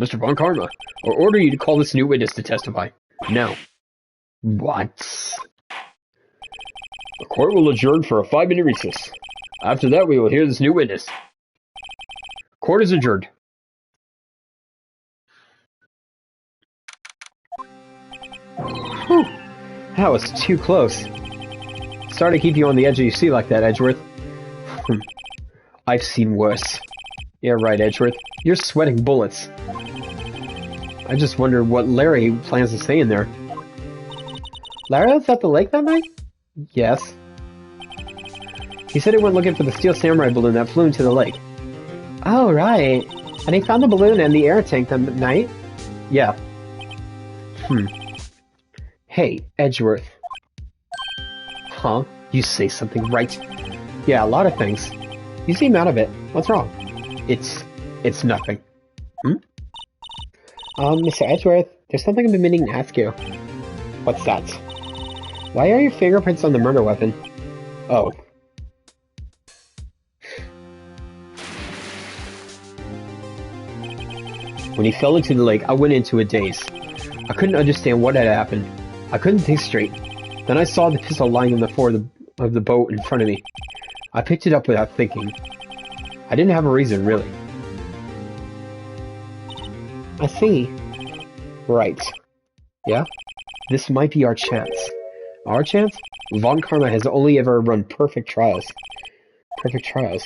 Mr. Von Karma, I order you to call this new witness to testify. Now.
What?
The court will adjourn for a 5-minute recess. After that, we will hear this new witness. Court is adjourned.
Whew. That was too close. Sorry to keep you on the edge of your seat like that, Edgeworth. I've seen worse. Yeah, right, Edgeworth. You're sweating bullets. I just wonder what Larry plans to say in there. Larry was at the lake that night? Yes. He said he went looking for the steel samurai balloon that flew into the lake. Oh, right. And he found the balloon and the air tank that night? Yeah. Hey, Edgeworth. Huh? You say something right. Yeah, a lot of things. You seem out of it. What's wrong? It's nothing. Mr. Edgeworth, there's something I've been meaning to ask you. What's that? Why are your fingerprints on the murder weapon? Oh. When he fell into the lake, I went into a daze. I couldn't understand what had happened. I couldn't think straight. Then I saw the pistol lying on the floor of the boat in front of me. I picked it up without thinking. I didn't have a reason, really. I see. Right. Yeah? This might be our chance. Our chance? Von Karma has only ever run perfect trials. Perfect trials.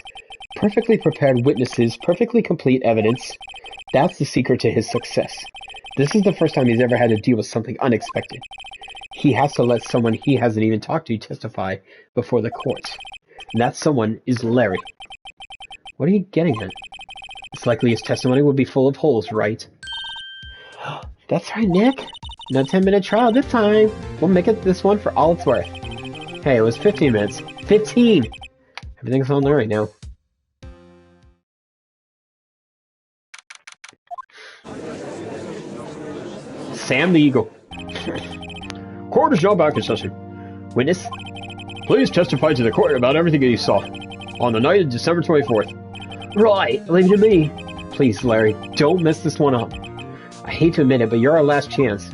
Perfectly prepared witnesses, perfectly complete evidence. That's the secret to his success. This is the first time he's ever had to deal with something unexpected. He has to let someone he hasn't even talked to testify before the courts. And that someone is Larry. What are you getting at? It's likely his testimony will be full of holes, right? That's right, Nick. No 10-minute trial this time. We'll make it this one for all it's worth. Hey, it was 15 minutes. 15! Everything's on Larry now. Sam the Eagle.
Court is now back in session.
Witness?
Please testify to the court about everything that you saw on the night of December 24th.
Right, leave it to me. Please, Larry, don't mess this one up. I hate to admit it, but you're our last chance.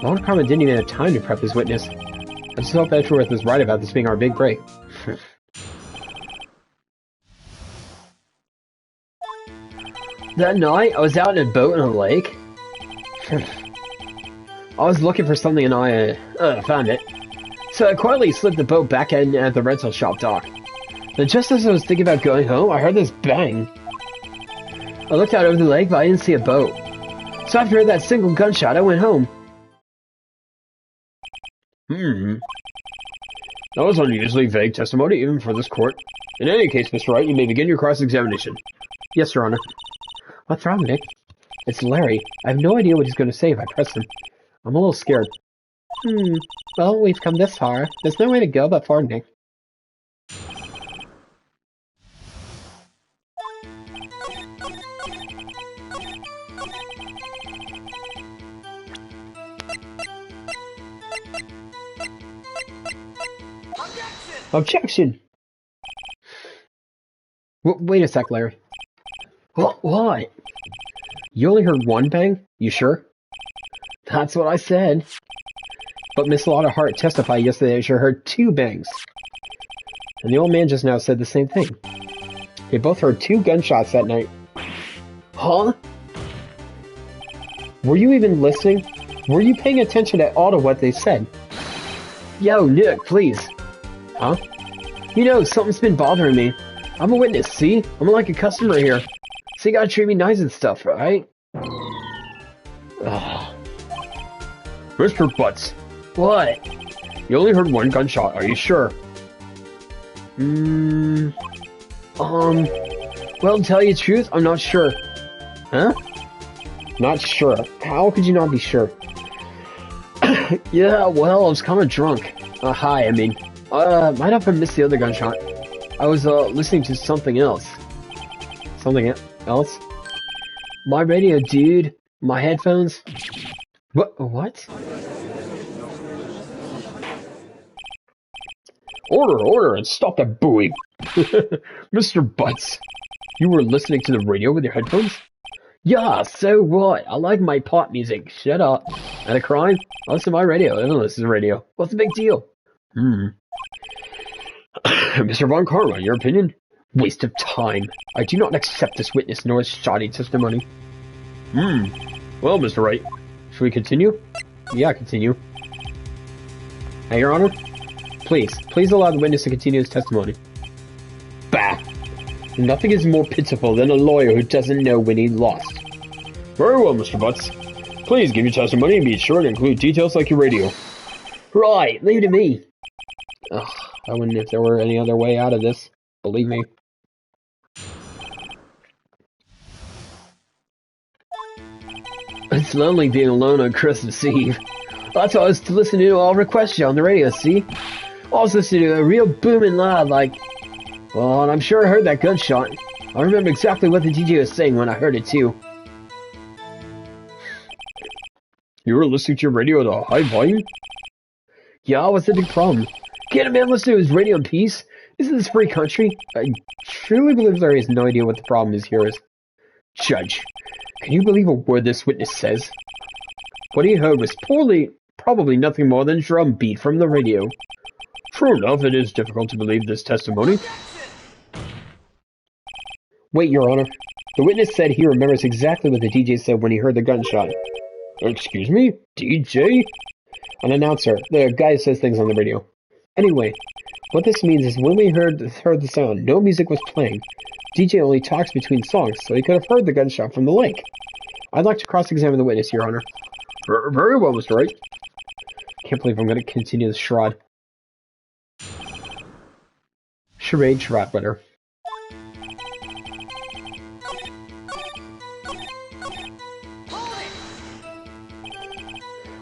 Von Karma didn't even have time to prep his witness. I just hope Edgeworth is right about this being our big break. That night, I was out in a boat in a lake. I was looking for something and I found it. So I quietly slipped the boat back in at the rental shop dock. Then just as I was thinking about going home, I heard this bang. I looked out over the lake, but I didn't see a boat. So after that single gunshot, I went home.
That was unusually vague testimony, even for this court. In any case, Mr. Wright, you may begin your cross-examination.
Yes, Your Honor. What's wrong, Nick? It's Larry. I have no idea what he's going to say if I press him. I'm a little scared. Well, we've come this far. There's no way to go but forward, Nick. Objection! Wait a sec, Larry. What? You only heard one bang? You sure? That's what I said. But Miss Lotta Hart testified yesterday that she heard 2 bangs. And the old man just now said the same thing. They both heard 2 gunshots that night. Huh? Were you even listening? Were you paying attention at all to what they said? Yo, Nick, please. Huh? You know, something's been bothering me. I'm a witness, see? I'm like a customer here. So you gotta treat me nice and stuff, right? Ugh.
Mr. Butts,
What?
you only heard 1 gunshot, are you sure?
Well, to tell you the truth, I'm not sure. Huh? Not sure. How could you not be sure? Yeah, well, I was kind of drunk. High, I mean. Might have missed the other gunshot. I was, listening to something else. Something else? My radio, dude. My headphones. What?
Order, and stop that booing. Mr. Butts, you were listening to the radio with your headphones?
Yeah, so what? I like my pop music. Shut up. At a crime? I listen to my radio. Everyone listens to radio. What's the big deal?
Mr. Von Karma, your opinion?
Waste of time. I do not accept this witness nor his shoddy testimony.
Well, Mr. Wright,
Should we continue? Yeah, continue. Hey, Your Honor? Please allow the witness to continue his testimony. Bah! Nothing is more pitiful than a lawyer who doesn't know when he lost.
Very well, Mr. Butts. Please give your testimony and be sure to include details like your radio.
Right, leave it to me. Ugh, I wouldn't if there were any other way out of this. Believe me. It's lonely being alone on Christmas Eve. That's why I was listening to all requests on the radio, see? I was listening to a real booming loud, like... Well, and I'm sure I heard that gunshot. I remember exactly what the DJ was saying when I heard it, too.
You were listening to your radio at a high volume?
Yeah, what's the big problem? Can't a man listen to his radio in peace? Isn't this a free country? I truly believe Larry has no idea what the problem is here. Judge, can you believe a word this witness says? What he heard was probably nothing more than a drum beat from the radio.
True enough, it is difficult to believe this testimony.
Wait, Your Honor. The witness said he remembers exactly what the DJ said when he heard the gunshot.
Excuse me? DJ?
An announcer, the guy who says things on the radio. Anyway, what this means is when we heard the sound, no music was playing. DJ only talks between songs, so he could have heard the gunshot from the lake. I'd like to cross-examine the witness, Your Honor.
Very well, Mr. Wright.
Can't believe I'm going to continue the charade. Charade letter.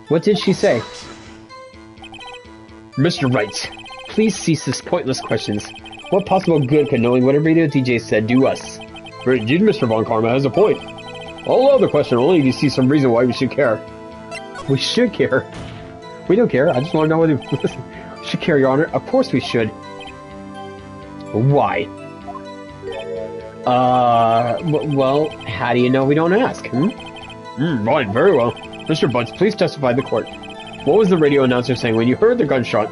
What did she say?
Mr. Wright,
please cease this pointless questions. What possible good could knowing what a radio DJ said do us?
Indeed, Mr. Von Karma has a point. I'll allow the question only if you see some reason why we should care.
We should care. We don't care. I just want to know whether we should care, Your Honor. Of course we should. Why? Well, how do you know we don't ask,
Fine, very well.
Mr. Butts, please testify to the court. What was the radio announcer saying when you heard the gunshot?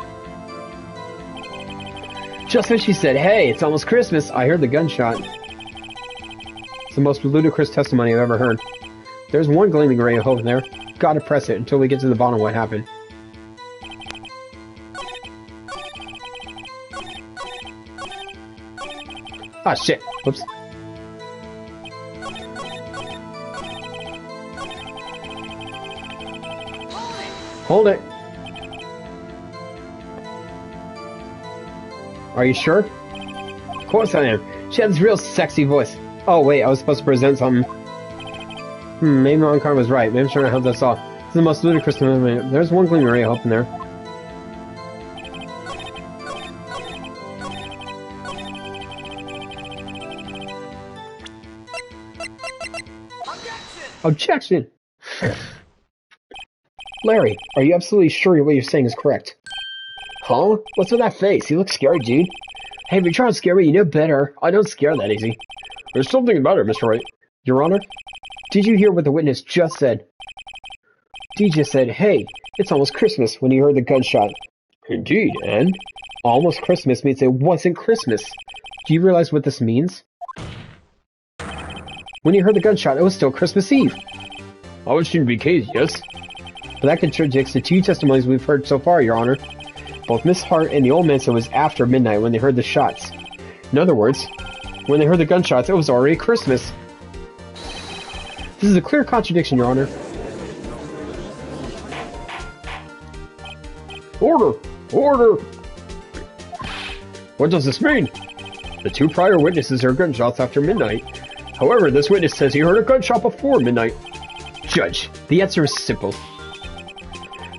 Just when she said, hey, it's almost Christmas, I heard the gunshot. It's the most ludicrous testimony I've ever heard. There's one gleaming ray of hope in there. Gotta press it until we get to the bottom of what happened. Ah, shit. Whoops. Hold it. Are you sure? Of course I am. She had this real sexy voice. Oh, wait, I was supposed to present something. Maybe Ron Carr was right. Maybe I'm trying to help us all. This is the most ludicrous movement. There's one gleaming ray of hope in there. Objection! Larry, are you absolutely sure what you're saying is correct? Huh? What's with that face? You look scared, dude. Hey, if you're trying to scare me, you know better. I don't scare that easy.
There's something about it, Mr. Wright.
Your Honor, did you hear what the witness just said? DJ said, hey, it's almost Christmas when he heard the gunshot.
Indeed, and?
Almost Christmas means it wasn't Christmas. Do you realize what this means? When he heard the gunshot, it was still Christmas Eve.
I would seem to be the case, yes.
But that contradicts the two testimonies we've heard so far, Your Honor. Both Miss Hart and the old man said it was after midnight when they heard the shots. In other words, when they heard the gunshots, it was already Christmas. This is a clear contradiction, Your Honor.
Order! Order! What does this mean? The two prior witnesses heard gunshots after midnight. However, this witness says he heard a gunshot before midnight.
Judge, the answer is simple.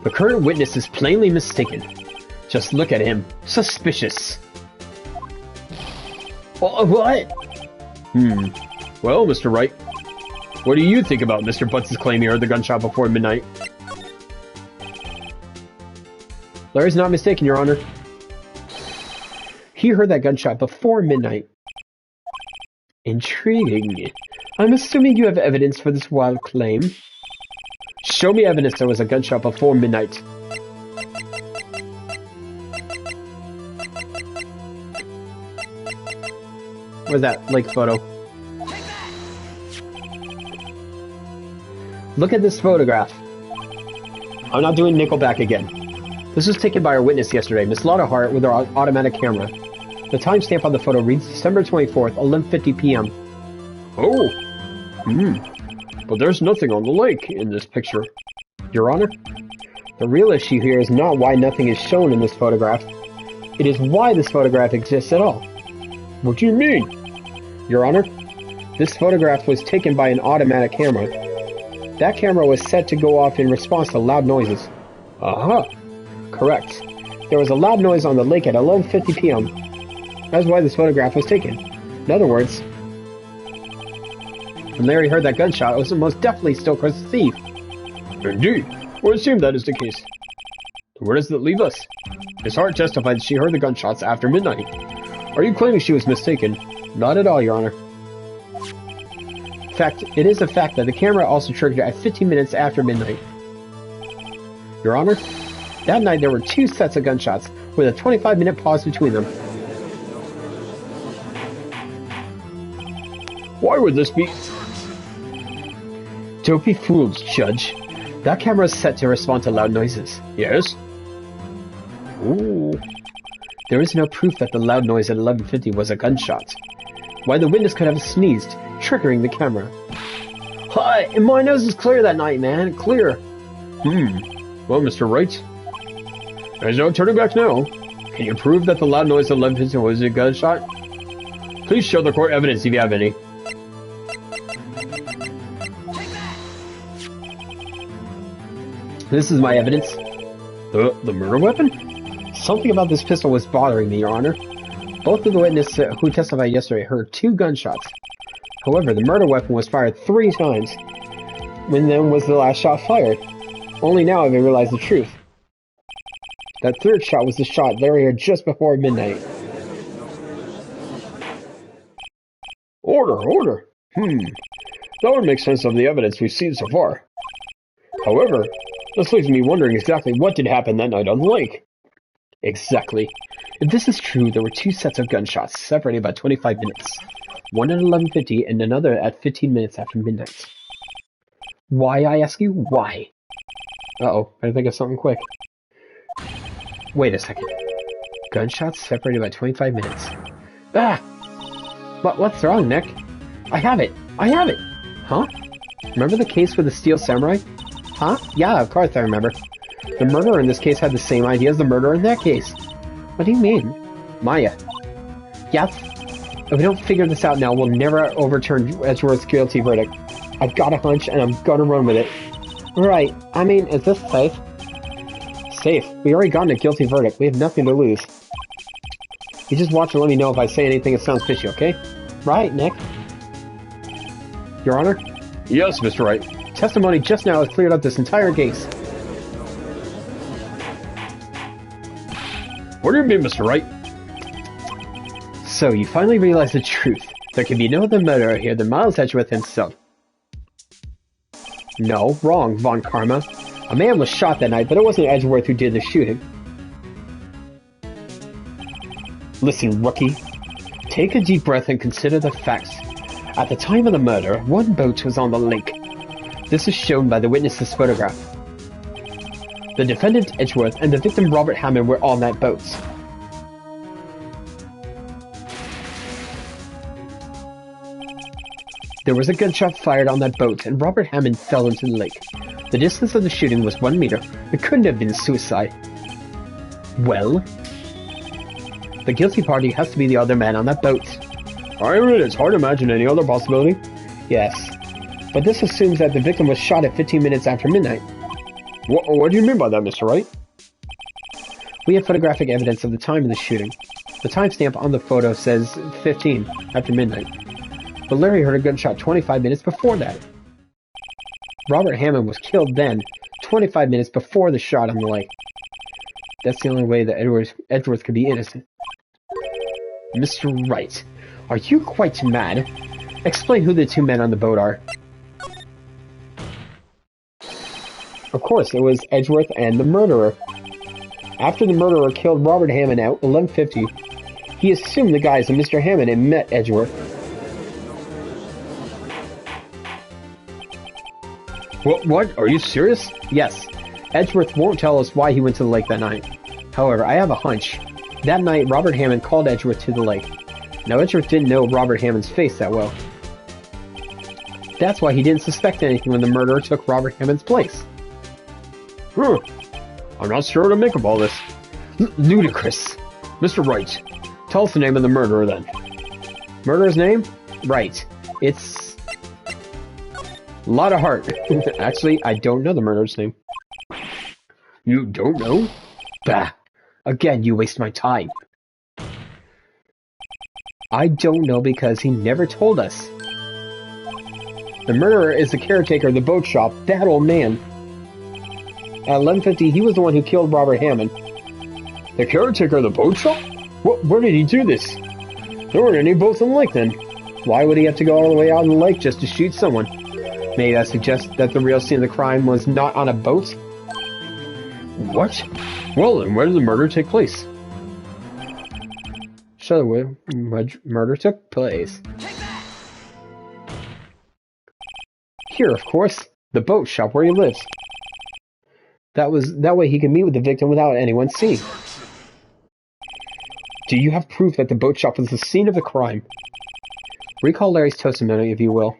The current witness is plainly mistaken. Just look at him. Suspicious. What?
Well, Mr. Wright, what do you think about Mr. Butts' claim he heard the gunshot before midnight?
Larry's not mistaken, Your Honor. He heard that gunshot before midnight. Intriguing. I'm assuming you have evidence for this wild claim. Show me evidence there was a gunshot before midnight. Where's that lake photo? Look at this photograph. I'm not doing Nickelback again. This was taken by our witness yesterday, Miss Lotta Hart, with her automatic camera. The timestamp on the photo reads December 24th, 11:50 p.m.
Oh. But there's nothing on the lake in this picture.
Your Honor, the real issue here is not why nothing is shown in this photograph. It is why this photograph exists at all.
What do you mean?
Your Honor, this photograph was taken by an automatic camera. That camera was set to go off in response to loud noises.
Aha.
Correct. There was a loud noise on the lake at 11:50 p.m. That's why this photograph was taken. In other words, when Larry heard that gunshot, it was most definitely still Chris's thief.
Indeed. We'll assume that is the case. Where does that leave us? Miss Hart testified that she heard the gunshots after midnight. Are you claiming she was mistaken?
Not at all, Your Honor. In fact, it is a fact that the camera also triggered at 15 minutes after midnight. Your Honor, that night there were 2 sets of gunshots, with a 25-minute pause between them.
Why would this be?
Don't be fooled, Judge. That camera is set to respond to loud noises.
Yes?
Ooh. There is no proof that the loud noise at 11:50 was a gunshot. Why the witness could have sneezed, triggering the camera. Hi, my nose is clear that night, man. Clear.
Well, Mr. Wright, there's no turning back now. Can you prove that the loud noise at 11:50 was a gunshot? Please show the court evidence if you have any.
This is my evidence.
The murder weapon?
Something about this pistol was bothering me, Your Honor. Both of the witnesses who testified yesterday heard 2 gunshots. However, the murder weapon was fired 3 times. When then was the last shot fired? Only now have I realized the truth. That 3rd shot was the shot Larry heard just before midnight.
Order. That would make sense of the evidence we've seen so far. However, this leaves me wondering exactly what did happen that night on the lake.
Exactly. If this is true, there were 2 sets of gunshots, separated by 25 minutes. One at 11:50 and another at 15 minutes after midnight. Why, I ask you, why? Uh-oh, I think of something quick. Wait a second. Gunshots separated by 25 minutes. Ah! What's wrong, Nick? I have it! Huh? Remember the case with the Steel Samurai? Huh? Yeah, of course I remember. The murderer in this case had the same idea as the murderer in that case. What do you mean? Maya. Yes? If we don't figure this out now, we'll never overturn Edgeworth's guilty verdict. I've got a hunch, and I'm gonna run with it. Right. I mean, is this safe? Safe? We already gotten a guilty verdict. We have nothing to lose. You just watch and let me know if I say anything that sounds fishy, okay? Right, Nick? Your Honor?
Yes, Mr. Wright.
Testimony just now has cleared up this entire case.
What do you mean, Mr. Wright?
So, you finally realize the truth. There can be no other murderer here than Miles Edgeworth himself. No, wrong, Von Karma. A man was shot that night, but it wasn't Edgeworth who did the shooting. Listen, rookie. Take a deep breath and consider the facts. At the time of the murder, 1 boat was on the lake. This is shown by the witness's photograph. The defendant, Edgeworth, and the victim, Robert Hammond, were on that boat. There was a gunshot fired on that boat, and Robert Hammond fell into the lake. The distance of the shooting was 1 meter. It couldn't have been suicide. Well? The guilty party has to be the other man on that boat.
I mean, it's hard to imagine any other possibility.
Yes. But this assumes that the victim was shot at 15 minutes after midnight.
What do you mean by that, Mr. Wright?
We have photographic evidence of the time of the shooting. The timestamp on the photo says 15 after midnight. But Larry heard a gunshot 25 minutes before that. Robert Hammond was killed then, 25 minutes before the shot on the lake. That's the only way that Edgeworth could be innocent. Mr. Wright, are you quite mad? Explain who the 2 men on the boat are. Of course, it was Edgeworth and the murderer. After the murderer killed Robert Hammond at 11:50, He assumed the guise of Mr. Hammond and met Edgeworth.
What? Are you serious?
Yes, Edgeworth won't tell us why he went to the lake that night. However, I have a hunch. That night, Robert Hammond called Edgeworth to the lake. Now, Edgeworth didn't know Robert Hammond's face that well. That's why he didn't suspect anything when the murderer took Robert Hammond's place.
I'm not sure what to make of all this. Ludicrous. Mr. Wright, tell us the name of the murderer then.
Murderer's name? Wright. It's... a lot of heart. Actually, I don't know the murderer's name.
You don't know?
Bah! Again, you waste my time. I don't know because he never told us. The murderer is the caretaker of the boat shop, that old man. At 11:50, he was the one who killed Robert Hammond.
The caretaker of the boat shop? Where did he do this? There weren't any boats on the lake then.
Why would he have to go all the way out on the lake just to shoot someone? Maybe that suggests that the real scene of the crime was not on a boat?
What? Well, then where did the murder take place?
Show where murder took place. Here, of course, the boat shop where he lives. That way he could meet with the victim without anyone seeing. Do you have proof that the boat shop was the scene of the crime? Recall Larry's testimony, if you will.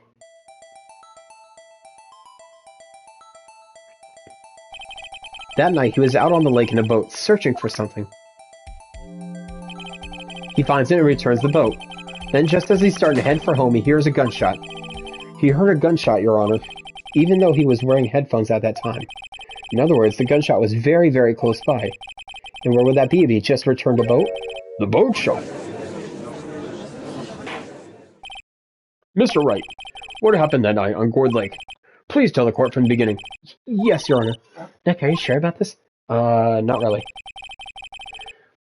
That night, he was out on the lake in a boat, searching for something. He finds it and returns the boat. Then, just as he's starting to head for home, he hears a gunshot. He heard a gunshot, Your Honor, even though he was wearing headphones at that time. In other words, the gunshot was very, very close by. And where would that be if he just returned a boat?
The boat shop. Mr. Wright, what happened that night on Gourd Lake? Please tell the court from the beginning.
Yes, Your Honor. Nick, are you sure about this? Not really.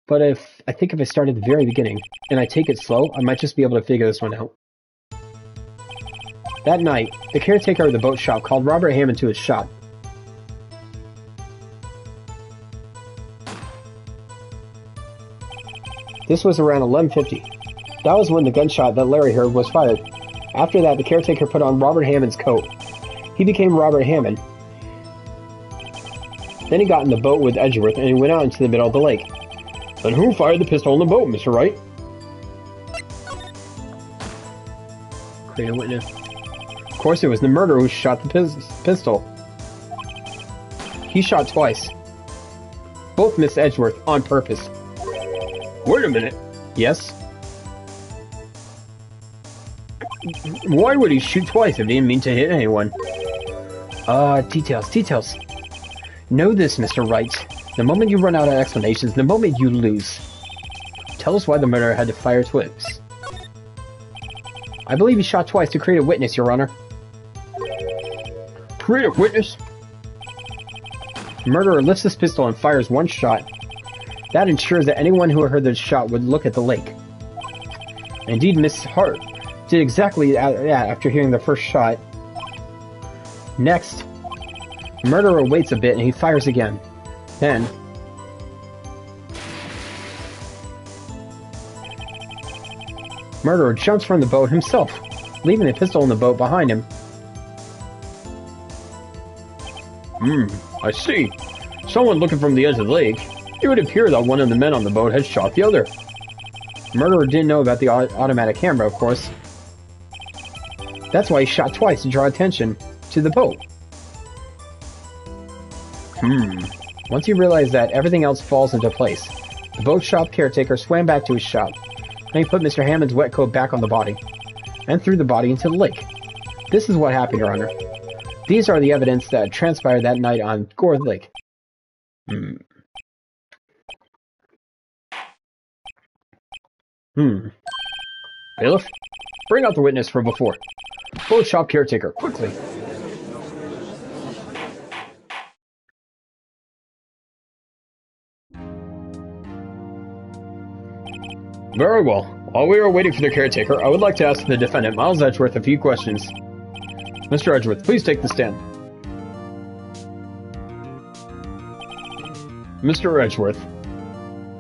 But I think if I start at the very beginning, and I take it slow, I might just be able to figure this one out. That night, the caretaker of the boat shop called Robert Hammond to his shop. This was around 11:50. That was when the gunshot that Larry heard was fired. After that, the caretaker put on Robert Hammond's coat. He became Robert Hammond. Then he got in the boat with Edgeworth and he went out into the middle of the lake.
Then who fired the pistol in the boat, Mr. Wright?
Create a witness. Of course, it was the murderer who shot the pistol. He shot twice. Both missed Edgeworth on purpose.
Wait a minute.
Yes?
Why would he shoot twice if he didn't mean to hit anyone?
Details. Know this, Mr. Wright. The moment you run out of explanations, the moment you lose. Tell us why the murderer had to fire twice. I believe he shot twice to create a witness, Your Honor.
Create a witness?
The murderer lifts his pistol and fires one shot. That ensures that anyone who heard the shot would look at the lake. Indeed, Miss Hart did exactly that after hearing the first shot. Next, the murderer waits a bit and he fires again. Then, murderer jumps from the boat himself, leaving the pistol in the boat behind him.
I see. Someone looking from the edge of the lake. It would appear that one of the men on the boat had shot the other.
Murderer didn't know about the automatic camera, of course. That's why he shot twice to draw attention to the boat. Once he realized that, everything else falls into place. The boat shop caretaker swam back to his shop. Then he put Mr. Hammond's wet coat back on the body, and threw the body into the lake. This is what happened, Your Honor. These are the evidence that transpired that night on Gourd Lake.
Bailiff, bring out the witness from before. Boat shop caretaker, quickly. Very well. While we are waiting for the caretaker, I would like to ask the defendant, Miles Edgeworth, a few questions. Mr. Edgeworth, please take the stand. Mr. Edgeworth.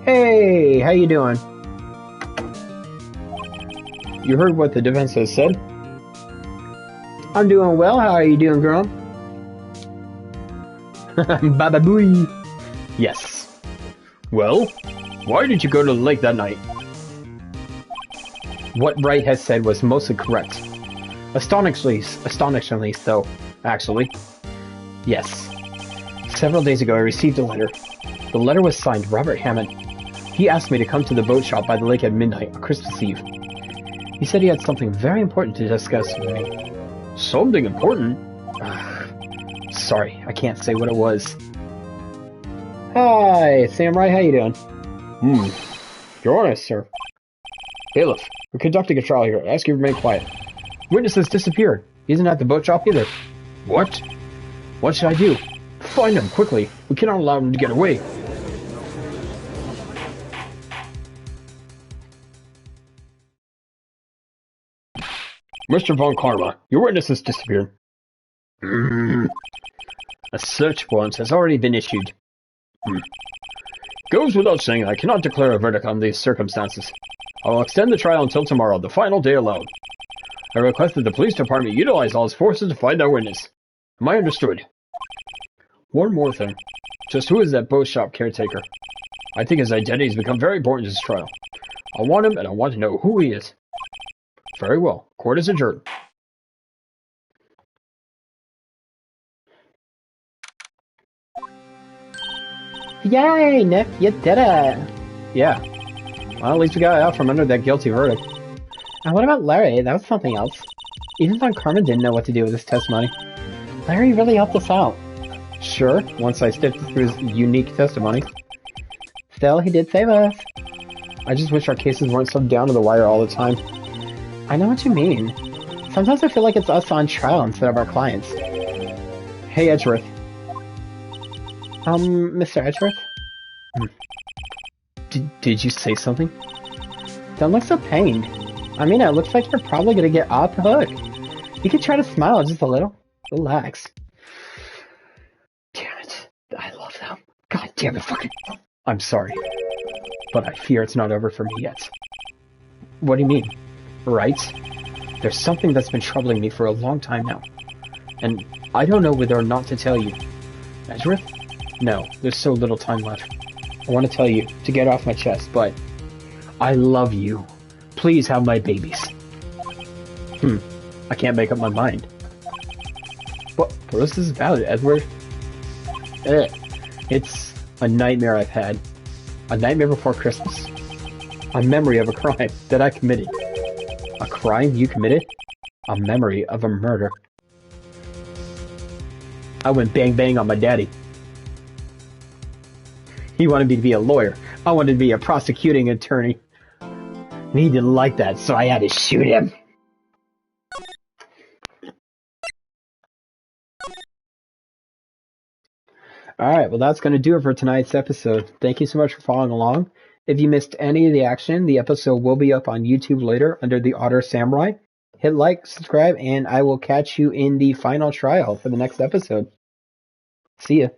Hey, how you doing? You heard what the defense has said? I'm doing well. How are you doing, girl? Baba booey. Yes.
Well, why did you go to the lake that night?
What Wright has said was mostly correct. Astonishingly so, actually. Yes. Several days ago, I received a letter. The letter was signed Robert Hammond. He asked me to come to the boat shop by the lake at midnight on Christmas Eve. He said he had something very important to discuss with me.
Something important?
Sorry, I can't say what it was. Hi, Samurai, how you doing?
Your Honor, sir.
Bailiff, we're conducting a trial here. I ask you to remain quiet. Witness has disappeared. He isn't at the boat shop either.
What?
What should I do?
Find him, quickly. We cannot allow him to get away. Mr. Von Karma, your witness has disappeared.
A search warrant has already been issued.
Goes without saying, I cannot declare a verdict on these circumstances. I will extend the trial until tomorrow, the final day allowed. I request that the police department utilize all its forces to find our witness. Am I understood? One more thing. Just who is that boat shop caretaker? I think his identity has become very important to this trial. I want him, and I want to know who he is. Very well. Court is adjourned.
Yay, Nick, you did it! Yeah. Well, at least we got out from under that guilty verdict. And what about Larry? That was something else. Even Von Carmen didn't know what to do with his testimony. Larry really helped us out. Sure, once I sifted through his unique testimony. Still, he did save us. I just wish our cases weren't so down to the wire all the time. I know what you mean. Sometimes I feel like it's us on trial instead of our clients. Hey, Edgeworth. Mr. Edgeworth? Did you say something? Don't look so pained. I mean, it looks like you're probably gonna get off the hook. You could try to smile just a little. Relax. Damn it. I love them. God damn it, fucking... I'm sorry. But I fear it's not over for me yet. What do you mean? Right? There's something that's been troubling me for a long time now. And I don't know whether or not to tell you. Edgeworth? No, there's so little time left. I want to tell you, to get off my chest, but... I love you. Please have my babies. I can't make up my mind. What is this about, Edward? It's a nightmare I've had. A nightmare before Christmas. A memory of a crime that I committed. A crime you committed? A memory of a murder. I went bang bang on my daddy. He wanted me to be a lawyer. I wanted to be a prosecuting attorney. And he didn't like that, so I had to shoot him. Alright, well that's going to do it for tonight's episode. Thank you so much for following along. If you missed any of the action, the episode will be up on YouTube later under the Otter Samurai. Hit like, subscribe, and I will catch you in the final trial for the next episode. See ya.